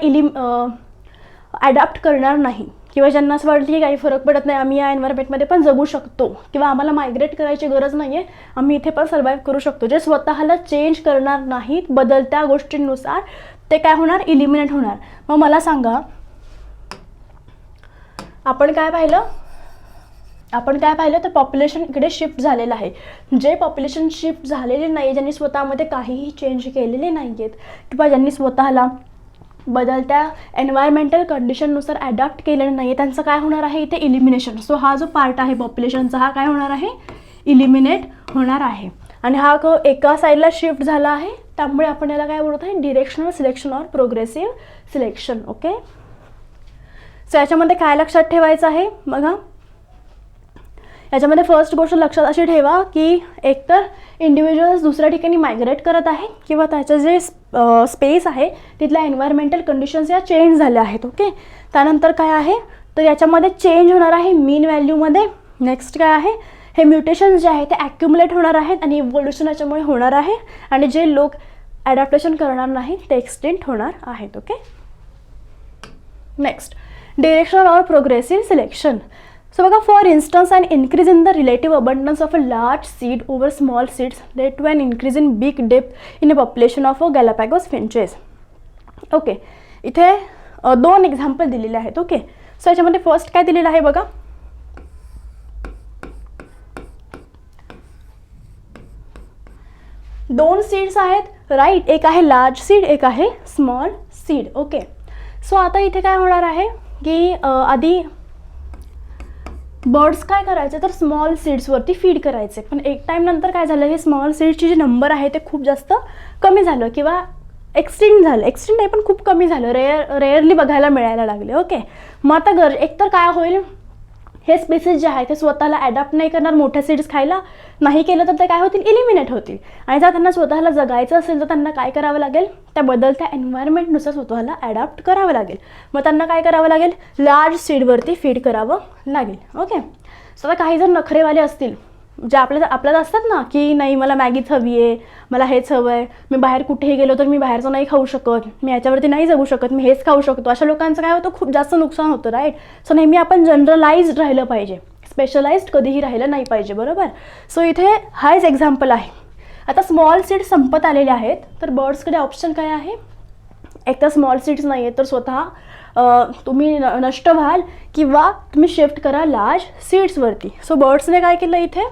ॲडॅप्ट करणार नाही किंवा ज्यांना असं वाटतं की काही फरक पडत नाही, आम्ही या एन्व्हायरमेंटमध्ये पण जगू शकतो किंवा आम्हाला मायग्रेट करायची गरज नाही आहे, आम्ही इथे पण सर्वाईव्ह करू शकतो, जे स्वतःला चेंज करणार नाहीत बदलत्या गोष्टींनुसार, ते काय होणार, इलिमिनेट होणार. मग मला सांगा, आपण काय पाहिलं तर पॉप्युलेशन इकडे शिफ्ट झालेलं आहे. जे पॉप्युलेशन शिफ्ट झालेले नाही, ज्यांनी स्वतःमध्ये काहीही चेंज केलेले नाही आहेत किंवा ज्यांनी स्वतःला बदलत्या एन्व्हायरमेंटल कंडिशननुसार ॲडॅप्ट केलेलं नाही आहे, त्यांचं काय होणार आहे इथे, इलिमिनेशन. सो हा जो पार्ट आहे पॉप्युलेशनचा, हा काय होणार आहे, इलिमिनेट होणार आहे. आणि हा एका साईडला शिफ्ट झाला आहे, त्यामुळे आपण याला काय बोलत आहे, directional selection or progressive selection. Okay, so याच्यामध्ये काय लक्षात ठेवायचं आहे बघा, याच्यामध्ये फर्स्ट गोष्ट लक्षात अशी ठेवा की एकतर इंडिव्हिज्युअल्स दुसऱ्या ठिकाणी मायग्रेट करत आहे किंवा त्याचं जे स्पेस आहे तिथल्या एन्व्हायरमेंटल कंडिशन्स या चेंज झाल्या आहेत. ओके, त्यानंतर काय आहे तर याच्यामध्ये चेंज होणार आहे मीन व्हॅल्यूमध्ये. नेक्स्ट काय आहे, हे म्युटेशन्स जे आहे ते ॲक्युमुलेट होणार आहेत आणि इव्होल्युशन याच्यामुळे होणार आहे आणि जे लोक ॲडॅप्टेशन करणार नाही ते एक्सटिंक्ट होणार आहेत. Okay, next directional or progressive selection. So बघा, for instance an increase in the relative abundance of a large seed over small seeds led to an increase in beak depth in a population of a Galapagos finches. Okay, इथे 2 example दिलेले आहेत. Okay, so याच्यामध्ये first काय दिलेलं आहे बघा, दोन seeds आहेत, राईट, एक आहे लार्ज सीड, एक आहे स्मॉल सीड. ओके, सो आता इथे काय होणार आहे की आधी बर्ड्स काय करायचे तर स्मॉल सीड्सवरती फीड करायचे, पण एक टाईम नंतर काय झालं, हे स्मॉल सीड्सची जे नंबर आहे ते खूप जास्त कमी झालं किंवा एक्सटिंक्ट नाही पण खूप कमी झालं, रेअरली बघायला मिळायला लागले. ओके, मग आता एकतर काय होईल, हे स्पेसिस जे आहे ते स्वतःला ॲडॅप्ट नाही करणार, मोठ्या सीड्स खायला नाही केलं तर ते काय होतील, इलिमिनेट होतील. आणि जर त्यांना स्वतःला जगायचं असेल तर त्यांना काय करावं लागेल, त्या बदलत्या एन्व्हायरमेंटनुसार स्वतःला ॲडॅप्ट करावं लागेल. मग त्यांना काय करावं लागेल, लार्ज सीडवरती फीड करावं लागेल. ओके, सो आता काही जर नखरेवाले असतील, जे आपल्याला असतात ना की नाही मला मॅगीच हवी आहे, मला हेच हवं आहे, मी बाहेर कुठेही गेलो तर मी बाहेरचं नाही खाऊ शकत, मी याच्यावरती नाही जगू शकत, मी हेच खाऊ शकतो, अशा लोकांचं काय होतं, खूप जास्त नुकसान होतं. राईट, सो नेहमी आपण जनरलाइज्ड राहिलं पाहिजे, स्पेशलाइज्ड कधीही राहिलं नाही पाहिजे. बरोबर, सो इथे हाच एक्झाम्पल आहे. आता स्मॉल सीड्स संपत आलेले आहेत, तर बर्ड्सकडे ऑप्शन काय आहे, एक तर स्मॉल सीड्स नाही आहेत तर स्वतः तुम्ही नष्ट व्हाल किंवा तुम्ही शिफ्ट करा लार्ज सीड्सवरती. सो बर्ड्सने काय केलं, इथे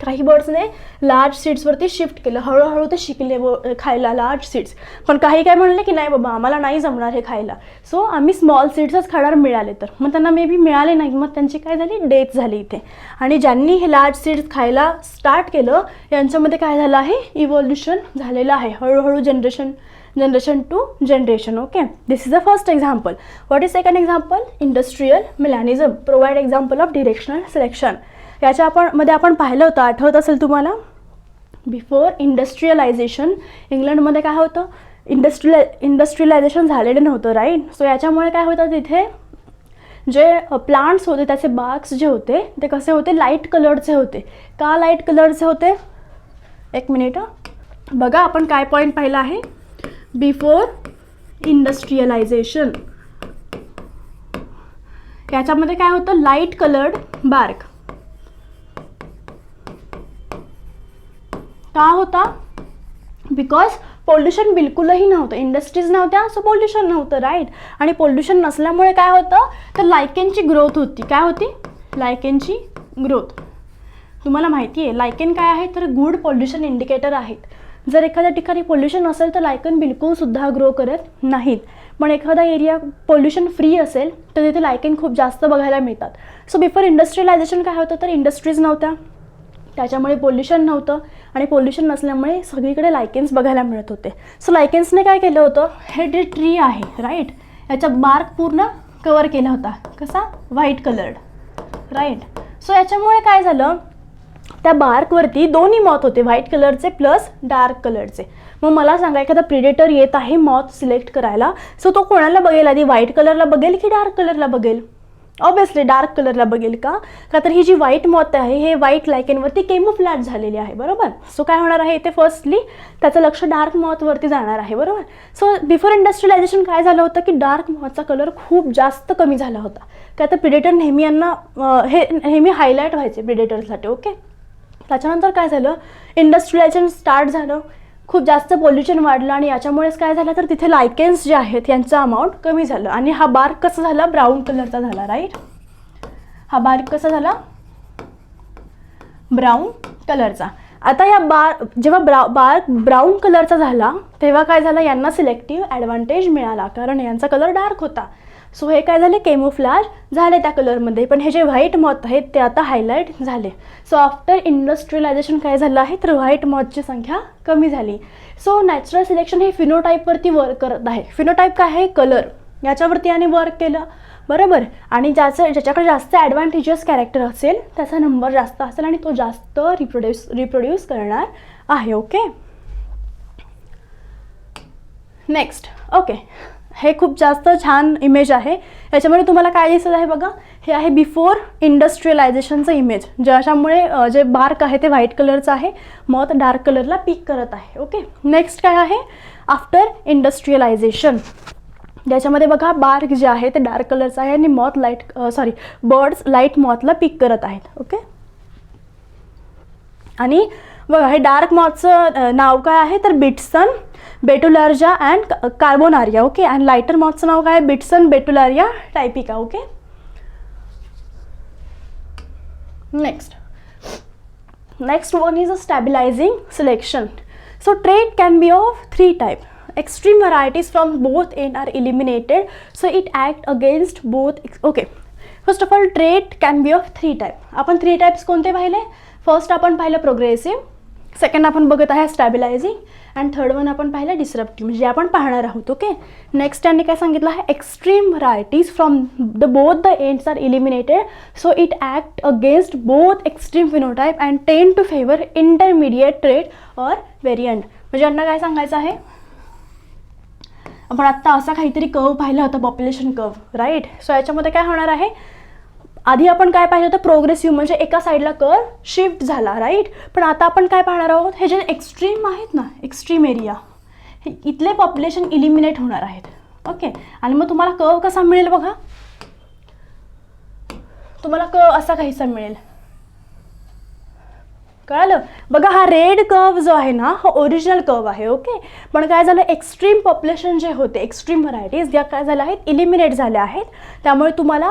काही बर्ड्सने लार्ज सीड्सवरती शिफ्ट केलं, हळूहळू ते शिकले खायला लार्ज सीड्स, पण काही काय म्हणले की नाही बाबा आम्हाला नाही जमणार हे खायला, सो आम्ही स्मॉल सीड्सच खाणार मिळाले तर. मग त्यांना मे बी मिळाले नाही, मग त्यांची काय झाली, डेथ झाली इथे. आणि ज्यांनी हे लार्ज सीड्स खायला स्टार्ट केलं यांच्यामध्ये काय झालं आहे, इव्होल्युशन झालेलं आहे, हळूहळू generation to generation. Okay, this is the first example. What is second example, industrial melanism provide example of directional selection. मध्ये आपण पाहिलं होतं, आठवत असेल तुम्हाला, बिफोर इंडस्ट्रियलायझेशन इंग्लंडमध्ये काय होतं, इंडस्ट्रियलायझेशन झालेलं नव्हतं. राईट, सो याच्यामुळे काय होतं, तिथे जे प्लांट्स होते त्याचे बार्क्स जे होते ते कसे होते, लाईट कलरचे होते. का लाईट कलरचे होते, एक मिनिट बघा, आपण काय पॉईंट पाहिला आहे, बिफोर इंडस्ट्रियलायझेशन याच्यामध्ये काय होतं, लाईट कलर्ड बार्क. का होता, बिकॉज पोल्युशन बिलकुलही नव्हतं, इंडस्ट्रीज नव्हत्या, सो पोल्युशन नव्हतं. राईट, आणि पोल्युशन नसल्यामुळे काय होतं तर लायकेनची ग्रोथ होती. काय होती, लायकेनची ग्रोथ. तुम्हाला माहिती आहे लायकेन काय आहे तर गुड पोल्युशन इंडिकेटर आहेत. जर एखाद्या ठिकाणी पोल्युशन असेल तर लायकेन बिलकुलसुद्धा ग्रो करत नाहीत, पण एखादा एरिया पोल्युशन फ्री असेल तर तिथे लायकेन खूप जास्त बघायला मिळतात. सो बिफोर इंडस्ट्रियलायझेशन काय होतं तर इंडस्ट्रीज नव्हत्या, त्याच्यामुळे पोल्युशन नव्हतं, आणि पोल्युशन नसल्यामुळे सगळीकडे लायकेन्स बघायला मिळत होते. सो लायकेन्सने काय केलं होतं, हे जे ट्री आहे राईट याचा बार्क पूर्ण कवर केला होता, कसा, व्हाईट कलर्ड. राईट, सो याच्यामुळे काय झालं, त्या बार्कवरती दोन्ही मॉथ होते, व्हाईट कलरचे प्लस डार्क कलरचे. मग मला सांगा, एखादा प्रिडेटर येत आहे मॉथ सिलेक्ट करायला, सो तो कोणाला बघेल आधी, व्हाईट कलरला बघेल की डार्क कलरला बघेल, ऑब्विसली डार्क कलरला बघेल का तर ही जी व्हाईट मॉथ आहे हे व्हाईट लायकेनवरती केमोफ्लॅज झालेली आहे, बरोबर. सो काय होणार आहे इथे फर्स्टली त्याचं लक्ष डार्क मॉथवरती जाणार आहे, बरोबर. सो बिफोर इंडस्ट्रियलायझेशन काय झालं होतं की डार्क मॉथचा कलर खूप जास्त कमी झाला होता, का तर प्रिडेटर नेहमी यांना हे नेहमी हायलाईट व्हायचे प्रिडेटरसाठी. ओके, त्याच्यानंतर काय झालं, इंडस्ट्रियलायझेशन स्टार्ट झालं, खूप जास्त पोल्युशन वाढलं आणि याच्यामुळेच काय झालं तर तिथे लायकेन्स जे आहेत यांचा अमाऊंट कमी झालं आणि हा बार्क कसा झाला, ब्राऊन कलरचा झाला, राईट. हा बार्क कसा झाला, ब्राऊन कलरचा. आता या जेव्हा बार्क ब्राऊन कलरचा झाला तेव्हा काय झालं, यांना सिलेक्टिव्ह ॲडव्हान्टेज मिळाला कारण यांचा कलर डार्क होता. सो हे काय झाले, केमोफ्लॅज झाले त्या कलरमध्ये, पण हे जे व्हाईट मॉथ आहेत ते आता हायलाईट झाले. सो आफ्टर इंडस्ट्रियलायझेशन काय झालं आहे तर व्हाईट मॉथची संख्या कमी झाली. सो नॅचरल सिलेक्शन हे फिनोटाईपवरती वर्क करत आहे. फिनोटाईप काय आहे, कलर, याच्यावरती याने वर्क केलं, बरोबर. आणि ज्याच्याकडे जास्त ॲडव्हान्टेजेस कॅरेक्टर असेल त्याचा नंबर जास्त असेल आणि तो जास्त रिप्रोड्यूस करणार आहे. Okay, next. ओके, हे खूप जास्त छान इमेज आहे. याच्यामुळे तुम्हाला काय दिसत आहे बघा, हे आहे बिफोर इंडस्ट्रियलायझेशनचं इमेज, ज्याच्यामुळे जे बार्क आहे ते व्हाईट कलरचं आहे, मॉथ डार्क कलरला पीक करत आहे. ओके, नेक्स्ट काय आहे, आफ्टर इंडस्ट्रियलायझेशन. ज्याच्यामध्ये बघा बार्क जे आहे ते डार्क कलरचं आहे आणि मॉथ बर्ड्स लाईट मॉथला पीक करत आहेत. ओके, आणि बघा हे डार्क मॉथचं नाव काय आहे तर Biston, betularia and carbonaria. Okay, आणि लायटर मॉथचं नाव काय आहे, Biston, betularia typica. Okay, next one is a stabilising selection. So trait can be of 3 type. Extreme varieties from both end are eliminated, so it act against both. Okay, first of all trait can be of 3 type. आपण 3 types कोणते पाहिले, first आपण पाहिलं progressive, second आपण बघत आहे स्टॅबिलायझिंग, and third one आपण पाहिलं डिस्रप्टिव्ह, म्हणजे आपण पाहणार आहोत. ओके, नेक्स्ट त्यांनी काय सांगितलं आहे, extreme varieties from both the ends are eliminated, so it act against both extreme phenotype and tend to favour intermediate trait or variant. म्हणजे यांना काय सांगायचं आहे, आपण आत्ता असा काहीतरी कर्व पाहिला होता, पॉप्युलेशन कर्व, राईट. सो याच्यामध्ये काय होणार आहे, आधी आपण काय पाहिलं होतं प्रोग्रेसिव्ह, म्हणजे एका साईडला कर्व शिफ्ट झाला, राईट. पण आता आपण काय पाहणार आहोत, हे जे एक्स्ट्रीम आहेत ना, एक्स्ट्रीम एरिया, हे इथले पॉप्युलेशन इलिमिनेट होणार आहेत. ओके, आणि मग तुम्हाला कर्व कसा मिळेल बघा, तुम्हाला कर्व असा काहीसा मिळेल, कळलं बघा. हा रेड कर्व जो आहे ना हा ओरिजिनल कर्व आहे. ओके, पण काय झालं, एक्स्ट्रीम पॉप्युलेशन जे होते, एक्स्ट्रीम व्हरायटीज या काय झाल्या आहेत, इलिमिनेट झाल्या आहेत. त्यामुळे तुम्हाला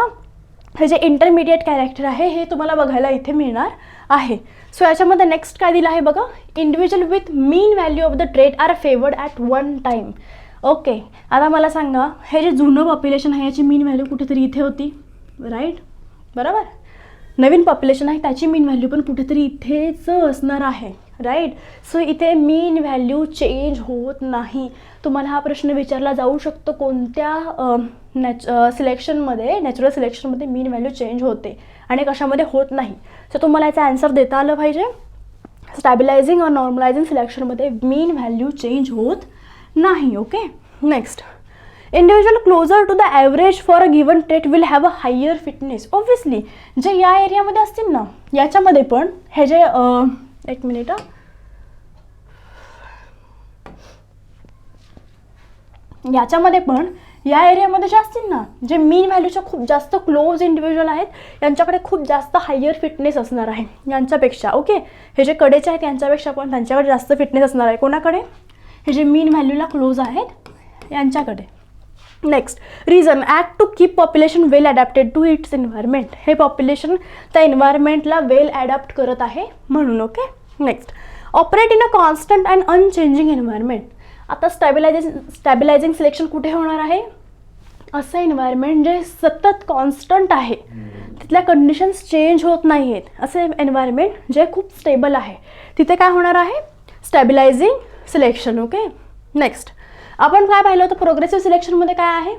हे जे इंटरमिडिएट कॅरेक्टर आहे हे तुम्हाला बघायला इथे मिळणार आहे. सो याच्यामध्ये नेक्स्ट काय दिलं आहे बघा, individual with mean value of the trait are favoured at one time. Okay, आता मला सांगा, हे जे जुनं पॉप्युलेशन आहे याची मीन व्हॅल्यू कुठेतरी इथे होती, राईट, बरोबर. नवीन पॉप्युलेशन आहे त्याची मीन व्हॅल्यू पण कुठेतरी इथेच असणार आहे, राईट. सो इथे मीन व्हॅल्यू चेंज होत नाही. तुम्हाला हा प्रश्न विचारला जाऊ शकतो, कोणत्या सिलेक्शनमध्ये, नॅचरल सिलेक्शनमध्ये मीन व्हॅल्यू चेंज होते आणि कशामध्ये होत नाही. सो तुम्हाला याचा आन्सर देता आलं पाहिजे. स्टॅबिलायझिंग और नॉर्मलायझिंग सिलेक्शनमध्ये मीन व्हॅल्यू चेंज होत नाही. Okay, next, individual closer to the average for a given trait will have a higher fitness. Obviously जे या एरियामध्ये असतील ना, याच्यामध्ये पण हे जे एक मिनिट, याच्यामध्ये पण या एरियामध्ये जे असतील ना, जे मीन व्हॅल्यूच्या खूप जास्त क्लोज इंडिव्हिज्युअल आहेत यांच्याकडे खूप जास्त हायर फिटनेस असणार आहे यांच्यापेक्षा. ओके, हे जे कडेचे आहेत यांच्यापेक्षा पण त्यांच्याकडे जास्त फिटनेस असणार आहे. कोणाकडे, हे जे मीन व्हॅल्यूला क्लोज आहेत यांच्याकडे. Next, reason, act to keep population well adapted to its environment. हे पॉप्युलेशन त्या एन्व्हायरमेंटला वेल ॲडॅप्ट करत आहे म्हणून. Okay, next, operate in a constant and unchanging environment. आता स्टॅबिलायझिंग सिलेक्शन कुठे होणार आहे, असं एन्व्हायरमेंट जे सतत कॉन्स्टंट आहे, तिथल्या कंडिशन्स चेंज होत नाही आहेत, असे एन्व्हायरमेंट जे खूप स्टेबल आहे, तिथे काय होणार आहे, स्टॅबिलायझिंग सिलेक्शन. ओके, नेक्स्ट, आपण काय पाहिलं होतं प्रोग्रेसिव्ह सिलेक्शनमध्ये काय आहे,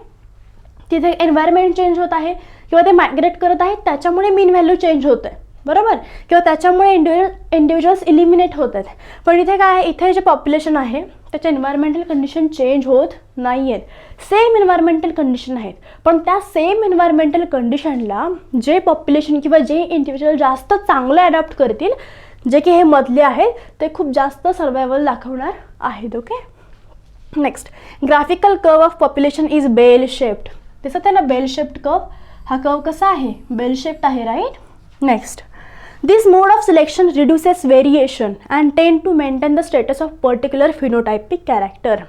तिथे एन्व्हायरमेंट चेंज होत आहे किंवा ते मायग्रेट करत आहेत त्याच्यामुळे मीन व्हॅल्यू चेंज होत आहे. बरोबर, किंवा त्याच्यामुळे इंडिव्हिज्युअल्स इलिमिनेट होत आहेत. पण इथे काय आहे, इथे जे पॉप्युलेशन आहे त्याचे एन्व्हायरमेंटल कंडिशन चेंज होत नाही आहेत, सेम एन्व्हायरमेंटल कंडिशन आहेत. पण त्या सेम एन्व्हायरमेंटल कंडिशनला जे पॉप्युलेशन किंवा जे इंडिव्हिज्युअल जास्त चांगलं अडॅप्ट करतील, जे की हे मधले आहेत, ते खूप जास्त सर्वायवल दाखवणार आहेत. Okay, next, graphical curve of population is bell shaped. दिसत आहे ना बेल शेप्ड कर्व, हा कर्व कसा आहे, बेल शेप्ड आहे, right. Next, this mode of selection reduces variation and tend to maintain the status of particular phenotypic character.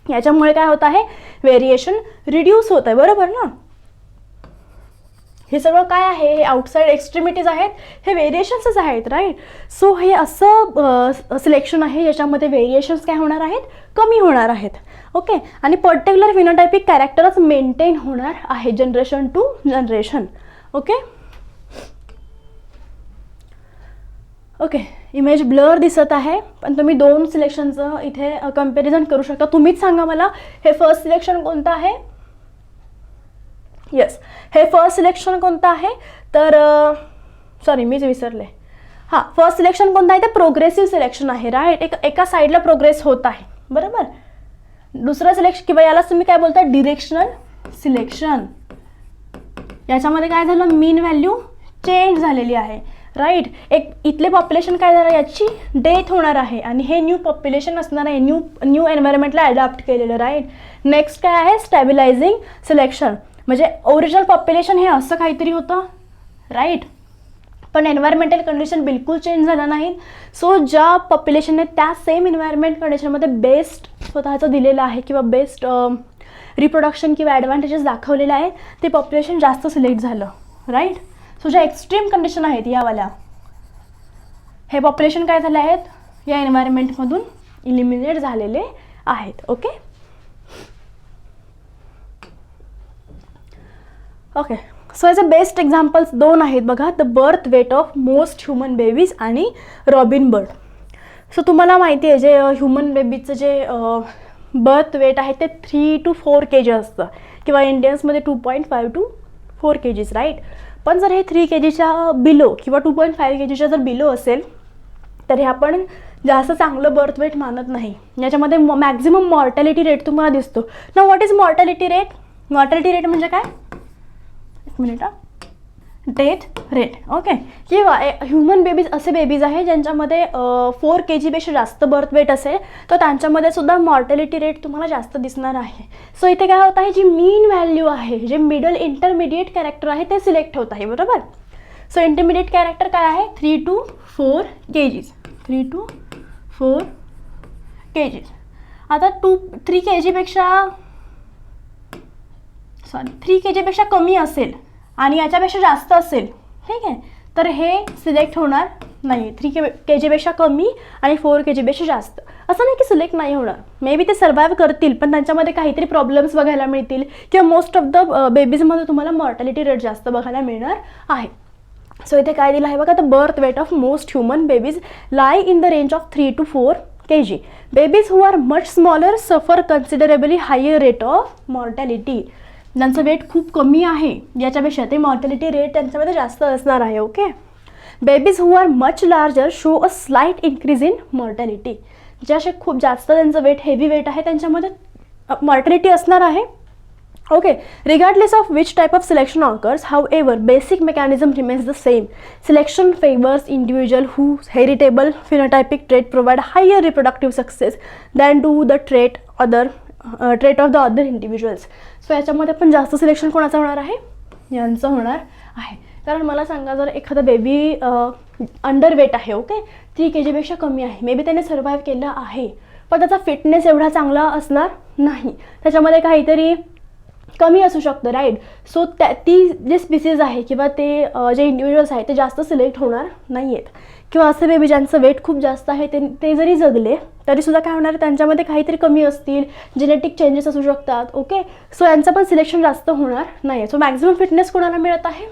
याच्यामुळे काय होत आहे, व्हेरिएशन रिड्यूस होत आहे, बरोबर ना. हे सगळं काय आहे, हे आउटसाइड एक्स्ट्रीमिटीज आहेत, हे व्हेरिएशन्सच आहेत, राईट. सो हे असं सिलेक्शन आहे ज्याच्यामध्ये व्हेरिएशन्स काय होणार आहेत, कमी होणार आहेत. ओके, आणि पर्टिक्युलर फिनोटायपिक कॅरेक्टरच मेंटेन होणार आहे generation to generation. Okay okay, image blur दिसत आहे, पण तुम्ही दोन सिलेक्शनचं इथे कम्पॅरिझन करू शकता. तुम्हीच सांगा मला, हे फर्स्ट सिलेक्शन कोणतं आहे. येस, हे फर्स्ट सिलेक्शन कोणतं आहे, तर सॉरी मीच विसरले. हां, फर्स्ट सिलेक्शन कोणतं आहे, ते प्रोग्रेसिव्ह सिलेक्शन आहे, राईट. एका साईडला प्रोग्रेस होत आहे, बरोबर. दुसरं सिलेक्शन किंवा यालाच तुम्ही काय बोलता, डिरेक्शनल सिलेक्शन. याच्यामध्ये काय झालं, मीन व्हॅल्यू चेंज झालेली आहे, राईट. एक इथले पॉप्युलेशन काय झालं, याची डेथ होणार आहे आणि हे न्यू पॉप्युलेशन असणार आहे, न्यू एन्व्हायरमेंटला अडॅप्ट केलेलं, राईट. नेक्स्ट काय आहे, स्टॅबिलायझिंग सिलेक्शन. म्हणजे ओरिजिनल पॉप्युलेशन हे असं काहीतरी होतं, राईट, पण एन्व्हायरमेंटल कंडिशन बिलकुल चेंज झालं नाही. सो ज्या पॉप्युलेशनने त्या सेम एन्व्हायरमेंट कंडिशनमध्ये बेस्ट स्वतःचं दिलेलं आहे किंवा बेस्ट रिप्रोडक्शन किंवा ॲडव्हान्टेजेस दाखवलेले आहे, ते पॉप्युलेशन जास्त सिलेक्ट झालं, राईट. सो ज्या एक्स्ट्रीम कंडिशन आहेत यावाल्या, हे पॉप्युलेशन काय झाले आहेत, या एन्व्हायरमेंटमधून इलिमिनेट झालेले आहेत. ओके ओके, सो याचे बेस्ट एक्झाम्पल्स दोन आहेत बघा, the birth weight of most human babies आणि रॉबिन बर्ड. सो तुम्हाला माहिती आहे, जे ह्युमन बेबीचं जे बर्थ वेट आहे ते 3 to 4 kg असतं, किंवा इंडियन्समध्ये 2.5 to 4 kg, राईट. पण जर हे 3 kgच्या बिलो किंवा 2.5 kgच्या जर बिलो असेल, तर हे आपण जास्त चांगलं बर्थ वेट मानत नाही. याच्यामध्ये मॅक्झिमम मॉर्टॅलिटी रेट तुम्हाला दिसतो ना. What is mortality rate, mortality rate म्हणजे काय, एक मिनिट, डेथ रेट. ओके, किंवा ह्युमन बेबीज असे बेबीज आहे ज्यांच्यामध्ये 4 kgपेक्षा जास्त बर्थ वेट असेल, तर त्यांच्यामध्ये सुद्धा मॉर्टॅलिटी रेट तुम्हाला जास्त दिसणार आहे. सो इथे काय होत आहे, जी मीन व्हॅल्यू आहे, जे मिडल इंटरमिडिएट कॅरेक्टर आहे ते सिलेक्ट होत आहे, बरोबर. सो इंटरमिडिएट कॅरेक्टर काय आहे, 3 to 4 kg, 3 to 4 kg. आता 3 kgपेक्षा कमी असेल आणि याच्यापेक्षा जास्त असेल, ठीक आहे, तर हे सिलेक्ट होणार नाही. 3 kgपेक्षा कमी आणि 4 kgपेक्षा जास्त, असं नाही की सिलेक्ट नाही होणार. मे बी ते सर्वाईव्ह करतील, पण त्यांच्यामध्ये काहीतरी प्रॉब्लेम्स बघायला मिळतील, किंवा मोस्ट ऑफ द बेबीजमध्ये तुम्हाला मॉर्टॅलिटी रेट जास्त बघायला मिळणार आहे. सो इथे काय दिलं आहे बघा, the birth weight of most human babies lie in the range of 3 to 4 kg. Babies who are much smaller suffer considerably higher rate of mortality. ज्यांचं वेट खूप कमी आहे याच्यापेक्षा ते मॉर्टॅलिटी रेट त्यांच्यामध्ये जास्त असणार आहे. Okay, babies who are much larger show a slight increase in mortality. जे असे खूप जास्त त्यांचं वेट, हेवी वेट आहे, त्यांच्यामध्ये मॉर्टॅलिटी असणार आहे. Okay, regardless of which type of selection occurs, however basic mechanism remains the same. Selection favours individual whose heritable phenotypic trait provide higher reproductive success than do the trait of the other individuals. So याच्यामध्ये पण जास्त selection कोणाचं होणार आहे, यांचं होणार आहे. कारण मला सांगा, जर एखादा बेबी अंडर वेट आहे, ओके, 3 kgपेक्षा कमी आहे, मे बी त्याने सर्व्हाइव्ह केलं आहे, पण त्याचा फिटनेस एवढा चांगला असणार नाही, त्याच्यामध्ये काहीतरी कमी असू शकतं, राईट. सो ती जे स्पीसीज आहे किंवा ते जे इंडिव्हिज्युअल्स आहेत ते जास्त सिलेक्ट होणार नाही आहेत. किंवा असे बेबी ज्यांचं वेट खूप जास्त आहे ते जरी जगले तरीसुद्धा काय होणार, त्यांच्यामध्ये काहीतरी कमी असतील, जेनेटिक चेंजेस असू शकतात. ओके, सो यांचं पण सिलेक्शन जास्त होणार नाही. सो मॅक्झिमम फिटनेस कोणाला मिळत आहे,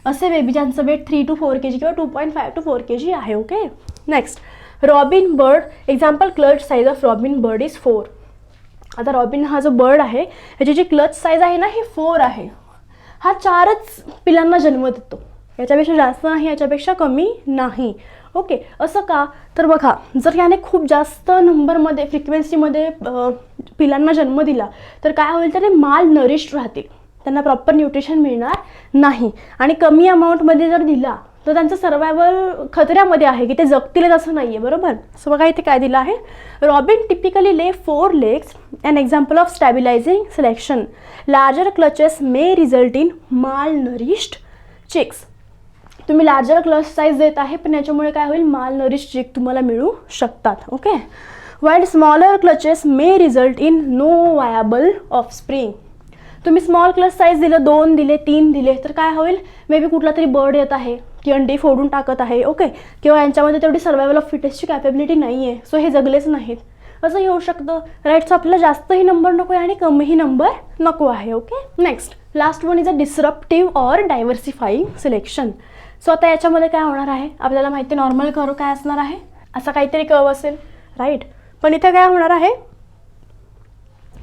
असे बेबी ज्यांचं वेट 3 to 4 kg किंवा 2.5 to 4 kg आहे. Okay, next, robin bird example, clutch size of robin bird is 4. आता रॉबिन हा जो बर्ड आहे ह्याची जी क्लच साईज आहे ना, ही 4 आहे. हा 4च पिलांना जन्म देतो, याच्यापेक्षा जास्त नाही, याच्यापेक्षा कमी नाही. ओके, असं का? तर बघा, जर याने खूप जास्त नंबरमध्ये फ्रिक्वेन्सीमध्ये पिलांना जन्म दिला तर काय होईल, तर ते माल नरिश्ड राहतील, त्यांना प्रॉपर न्यूट्रिशन मिळणार नाही. आणि कमी अमाऊंटमध्ये जर दिला तर त्यांचं सर्वायवल खतऱ्यामध्ये आहे की ते जगतील असं नाही आहे, बरोबर. सो बघा इथे काय दिलं आहे, रॉबिन टिपिकली ले 4 legs, an example of stabilizing selection. Larger clutches may result in malnourished chicks. तुम्ही लार्जर क्लच साईज देत आहे पण याच्यामुळे काय होईल, मालनरिश्ड चिक तुम्हाला मिळू शकतात. Okay, while smaller clutches may result in no viable offspring. तुम्ही स्मॉल क्लच साईज दिलं, 2 दिले, 3 दिले तर काय होईल, मे बी कुठला तरी बर्ड येत आहे की अंडी फोडून टाकत आहे. ओके, किंवा यांच्यामध्ये तेवढी सर्वायवल ऑफ फिटेस्टची कॅपेबिलिटी नाही आहे, सो हे जगलेच नाहीत, असं येऊ शकतं. राईट, सो आपल्याला जास्तही नंबर नको आहे आणि कमीही नंबर नको आहे. Okay, next last one is a disruptive or diversifying selection. So आता याच्यामध्ये काय होणार आहे, आपल्याला माहिती नॉर्मल कर्व काय असणार आहे, असा काहीतरी कर्व असेल, राईट. पण इथे काय होणार आहे,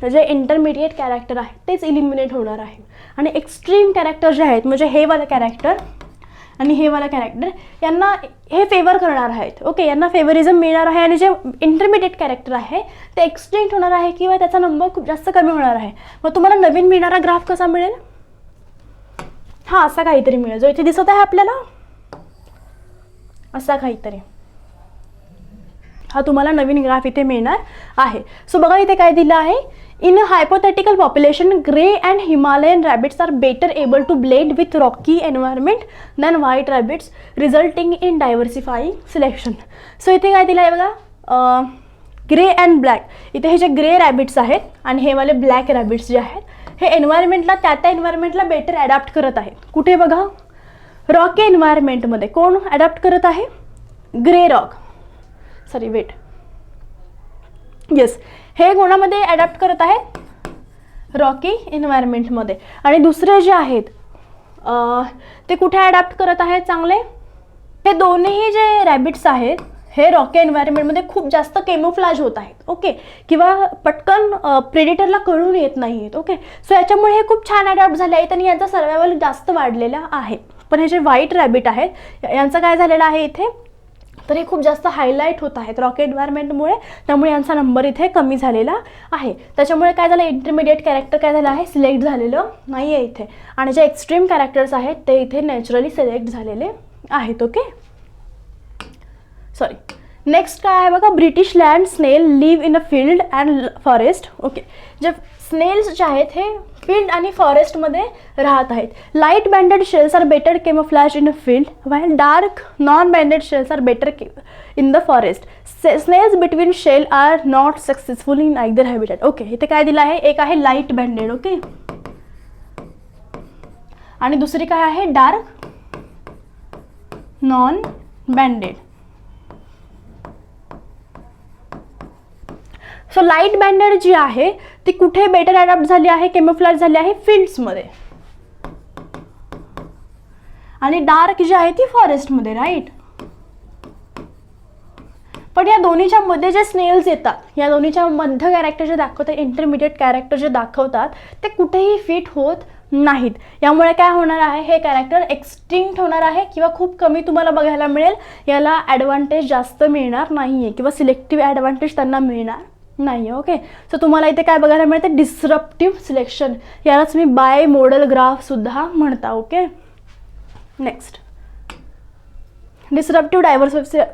जे इंटरमिडिएट कॅरेक्टर आहे तेच इलिमिनेट होणार आहे आणि एक्स्ट्रीम कॅरेक्टर जे आहेत, म्हणजे हे वाला कॅरेक्टर आणि हे वाला कॅरेक्टर, यांना हे फेवर करणार आहेत. ओके, यांना फेवरिझम मिळणार आहे आणि जे इंटरमिडिएट कॅरेक्टर आहे ते एक्सटिंक्ट होणार आहे किंवा त्याचा नंबर खूप जास्त कमी होणार आहे. मग तुम्हाला नवीन मिळणारा ग्राफ कसा मिळेल, हा असा काहीतरी मिळेल, जो इथे दिसत आहे आपल्याला, असा काहीतरी हा तुम्हाला नवीन ग्राफ इथे मिळणार आहे. सो बघा इथे काय दिलं आहे, in a hypothetical population grey and Himalayan rabbits are better able to blend with rocky environment than white rabbits resulting in diversifying selection. So इथे काय दिलं आहे बघा, ग्रे अँड ब्लॅक. इथे हे जे ग्रे रॅबिट्स आहेत आणि हे वाले ब्लॅक रॅबिट्स जे आहेत हे एन्व्हायरमेंटला त्या एन्व्हायरमेंटला बेटर ॲडॅप्ट करत आहेत. कुठे बघा, रॉकी एन्व्हायरमेंटमध्ये. कोण ॲडॅप्ट करत आहे, grey rock, sorry wait, yes, हे कोणामध्ये ॲडॅप्ट करत आहेत, रॉकी एन्व्हायरमेंटमध्ये. आणि दुसरे जे आहेत ते कुठे ॲडॅप्ट करत आहेत चांगले, हे दोन्ही जे रॅबिट्स आहेत हे रॉकी एन्व्हायरमेंटमध्ये खूप जास्त केमोफ्लाज होत आहेत. ओके, किंवा पटकन प्रेडिटरला कळून येत नाही आहेत. ओके, सो याच्यामुळे हे खूप छान अडॅप्ट झाले आहेत आणि यांचा सर्वायवल जास्त वाढलेला आहे. पण हे जे व्हाईट रॅबिट आहेत यांचं काय झालेलं आहे इथे, तर हे खूप जास्त हायलाईट होत आहेत रॉकी एन्व्हायरमेंटमुळे, त्यामुळे यांचा नंबर इथे कमी झालेला आहे. त्याच्यामुळे काय झालं, इंटरमिडिएट कॅरेक्टर काय झालं आहे, सिलेक्ट झालेलं नाही आहे इथे, आणि जे एक्स्ट्रीम कॅरेक्टर्स आहेत ते इथे नॅचरली सिलेक्ट झालेले आहेत. ओके, सॉरी, नेक्स्ट काय आहे बघा, British land snail live in a field and forest. Okay, जे स्नेल्स जे आहेत हे फील्ड आणि फॉरेस्टमध्ये राहत आहेत. Light banded shells are better camouflage in a field while dark non banded shells are better in the forest. Snails between shell are not successful in either habitat. Okay, इथे काय दिलं आहे, एक आहे लाईट बँडेड, ओके, आणि दुसरी काय आहे, dark non banded. So light banded जी आहे ती कुठे बेटर अडॅप्ट झाली आहे, केमोफ्लॅज झाली आहे फील्ड्समध्ये, आणि डार्क जी आहे ती फॉरेस्टमध्ये, राईट. पण या दोन्हीच्या मध्ये जे स्नेल्स येतात, या दोन्हीच्या मध्य कॅरेक्टर जे दाखवतात, इंटरमिडिएट कॅरेक्टर जे दाखवतात ते कुठेही फिट होत नाहीत. यामुळे काय होणार आहे, हे कॅरेक्टर एक्सटिंक्ट होणार आहे किंवा खूप कमी तुम्हाला बघायला मिळेल. याला ॲडव्हान्टेज जास्त मिळणार नाही आहे किंवा सिलेक्टिव्ह ॲडव्हान्टेज त्यांना मिळणार नाही. ओके, सो तुम्हाला इथे काय बघायला मिळते, डिसरप्टिव्ह सिलेक्शन, यालाच मी बाय मॉडल ग्राफ सुद्धा म्हणता. Okay, next disruptive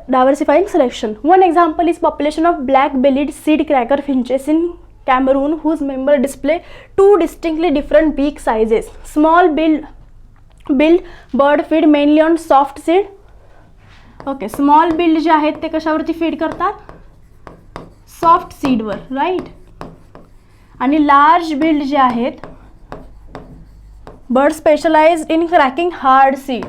diversifying selection. One example is population of black-bellied seed cracker finches in Cameroon whose members display two distinctly different beak sizes. Small billed bird feed mainly on soft seed. Okay, small billed जे आहेत ते कशावरती feed करतात, soft सीडवर, right. आणि large billed जे आहेत bird specialised in cracking hard seed.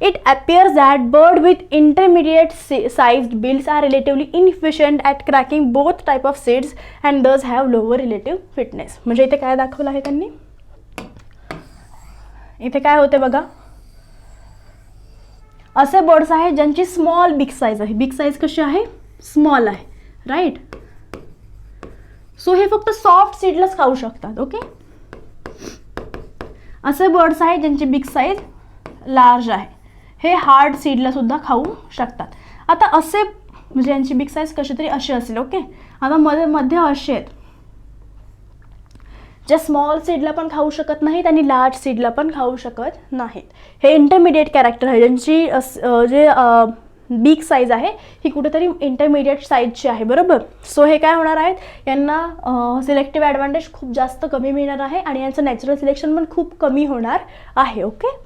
It appears that birds with intermediate sized bills are relatively inefficient at cracking both type of seeds and thus have lower relative fitness. म्हणजे इथे काय दाखवलं आहे त्यांनी, इथे काय होते बघा, असे बर्ड्स आहेत ज्यांची स्मॉल बिग साईज आहे. बिग साईज कशी आहे, स्मॉल आहे, राईट. सो हे फक्त सॉफ्ट सीडलाच खाऊ शकतात. ओके, असे बर्ड्स आहेत ज्यांची बिग साईज लार्ज आहे, हे हार्ड सीडला सुद्धा खाऊ शकतात. आता असे म्हणजे यांची बिग साईज कशी तरी अशी असेल. ओके, आता मध्ये असे आहेत जे स्मॉल सीडला पण खाऊ शकत नाहीत आणि लार्ज सीडला पण खाऊ शकत नाहीत. हे इंटरमिडिएट कॅरेक्टर आहे ज्यांची जे बिग साईज आहे ही कुठेतरी इंटरमिडिएट साईजची आहे. बरोबर. सो हे काय होणार आहेत, यांना सिलेक्टिव्ह ॲडव्हान्टेज खूप जास्त कमी मिळणार आहे आणि यांचं नॅचरल सिलेक्शन पण खूप कमी होणार आहे. ओके.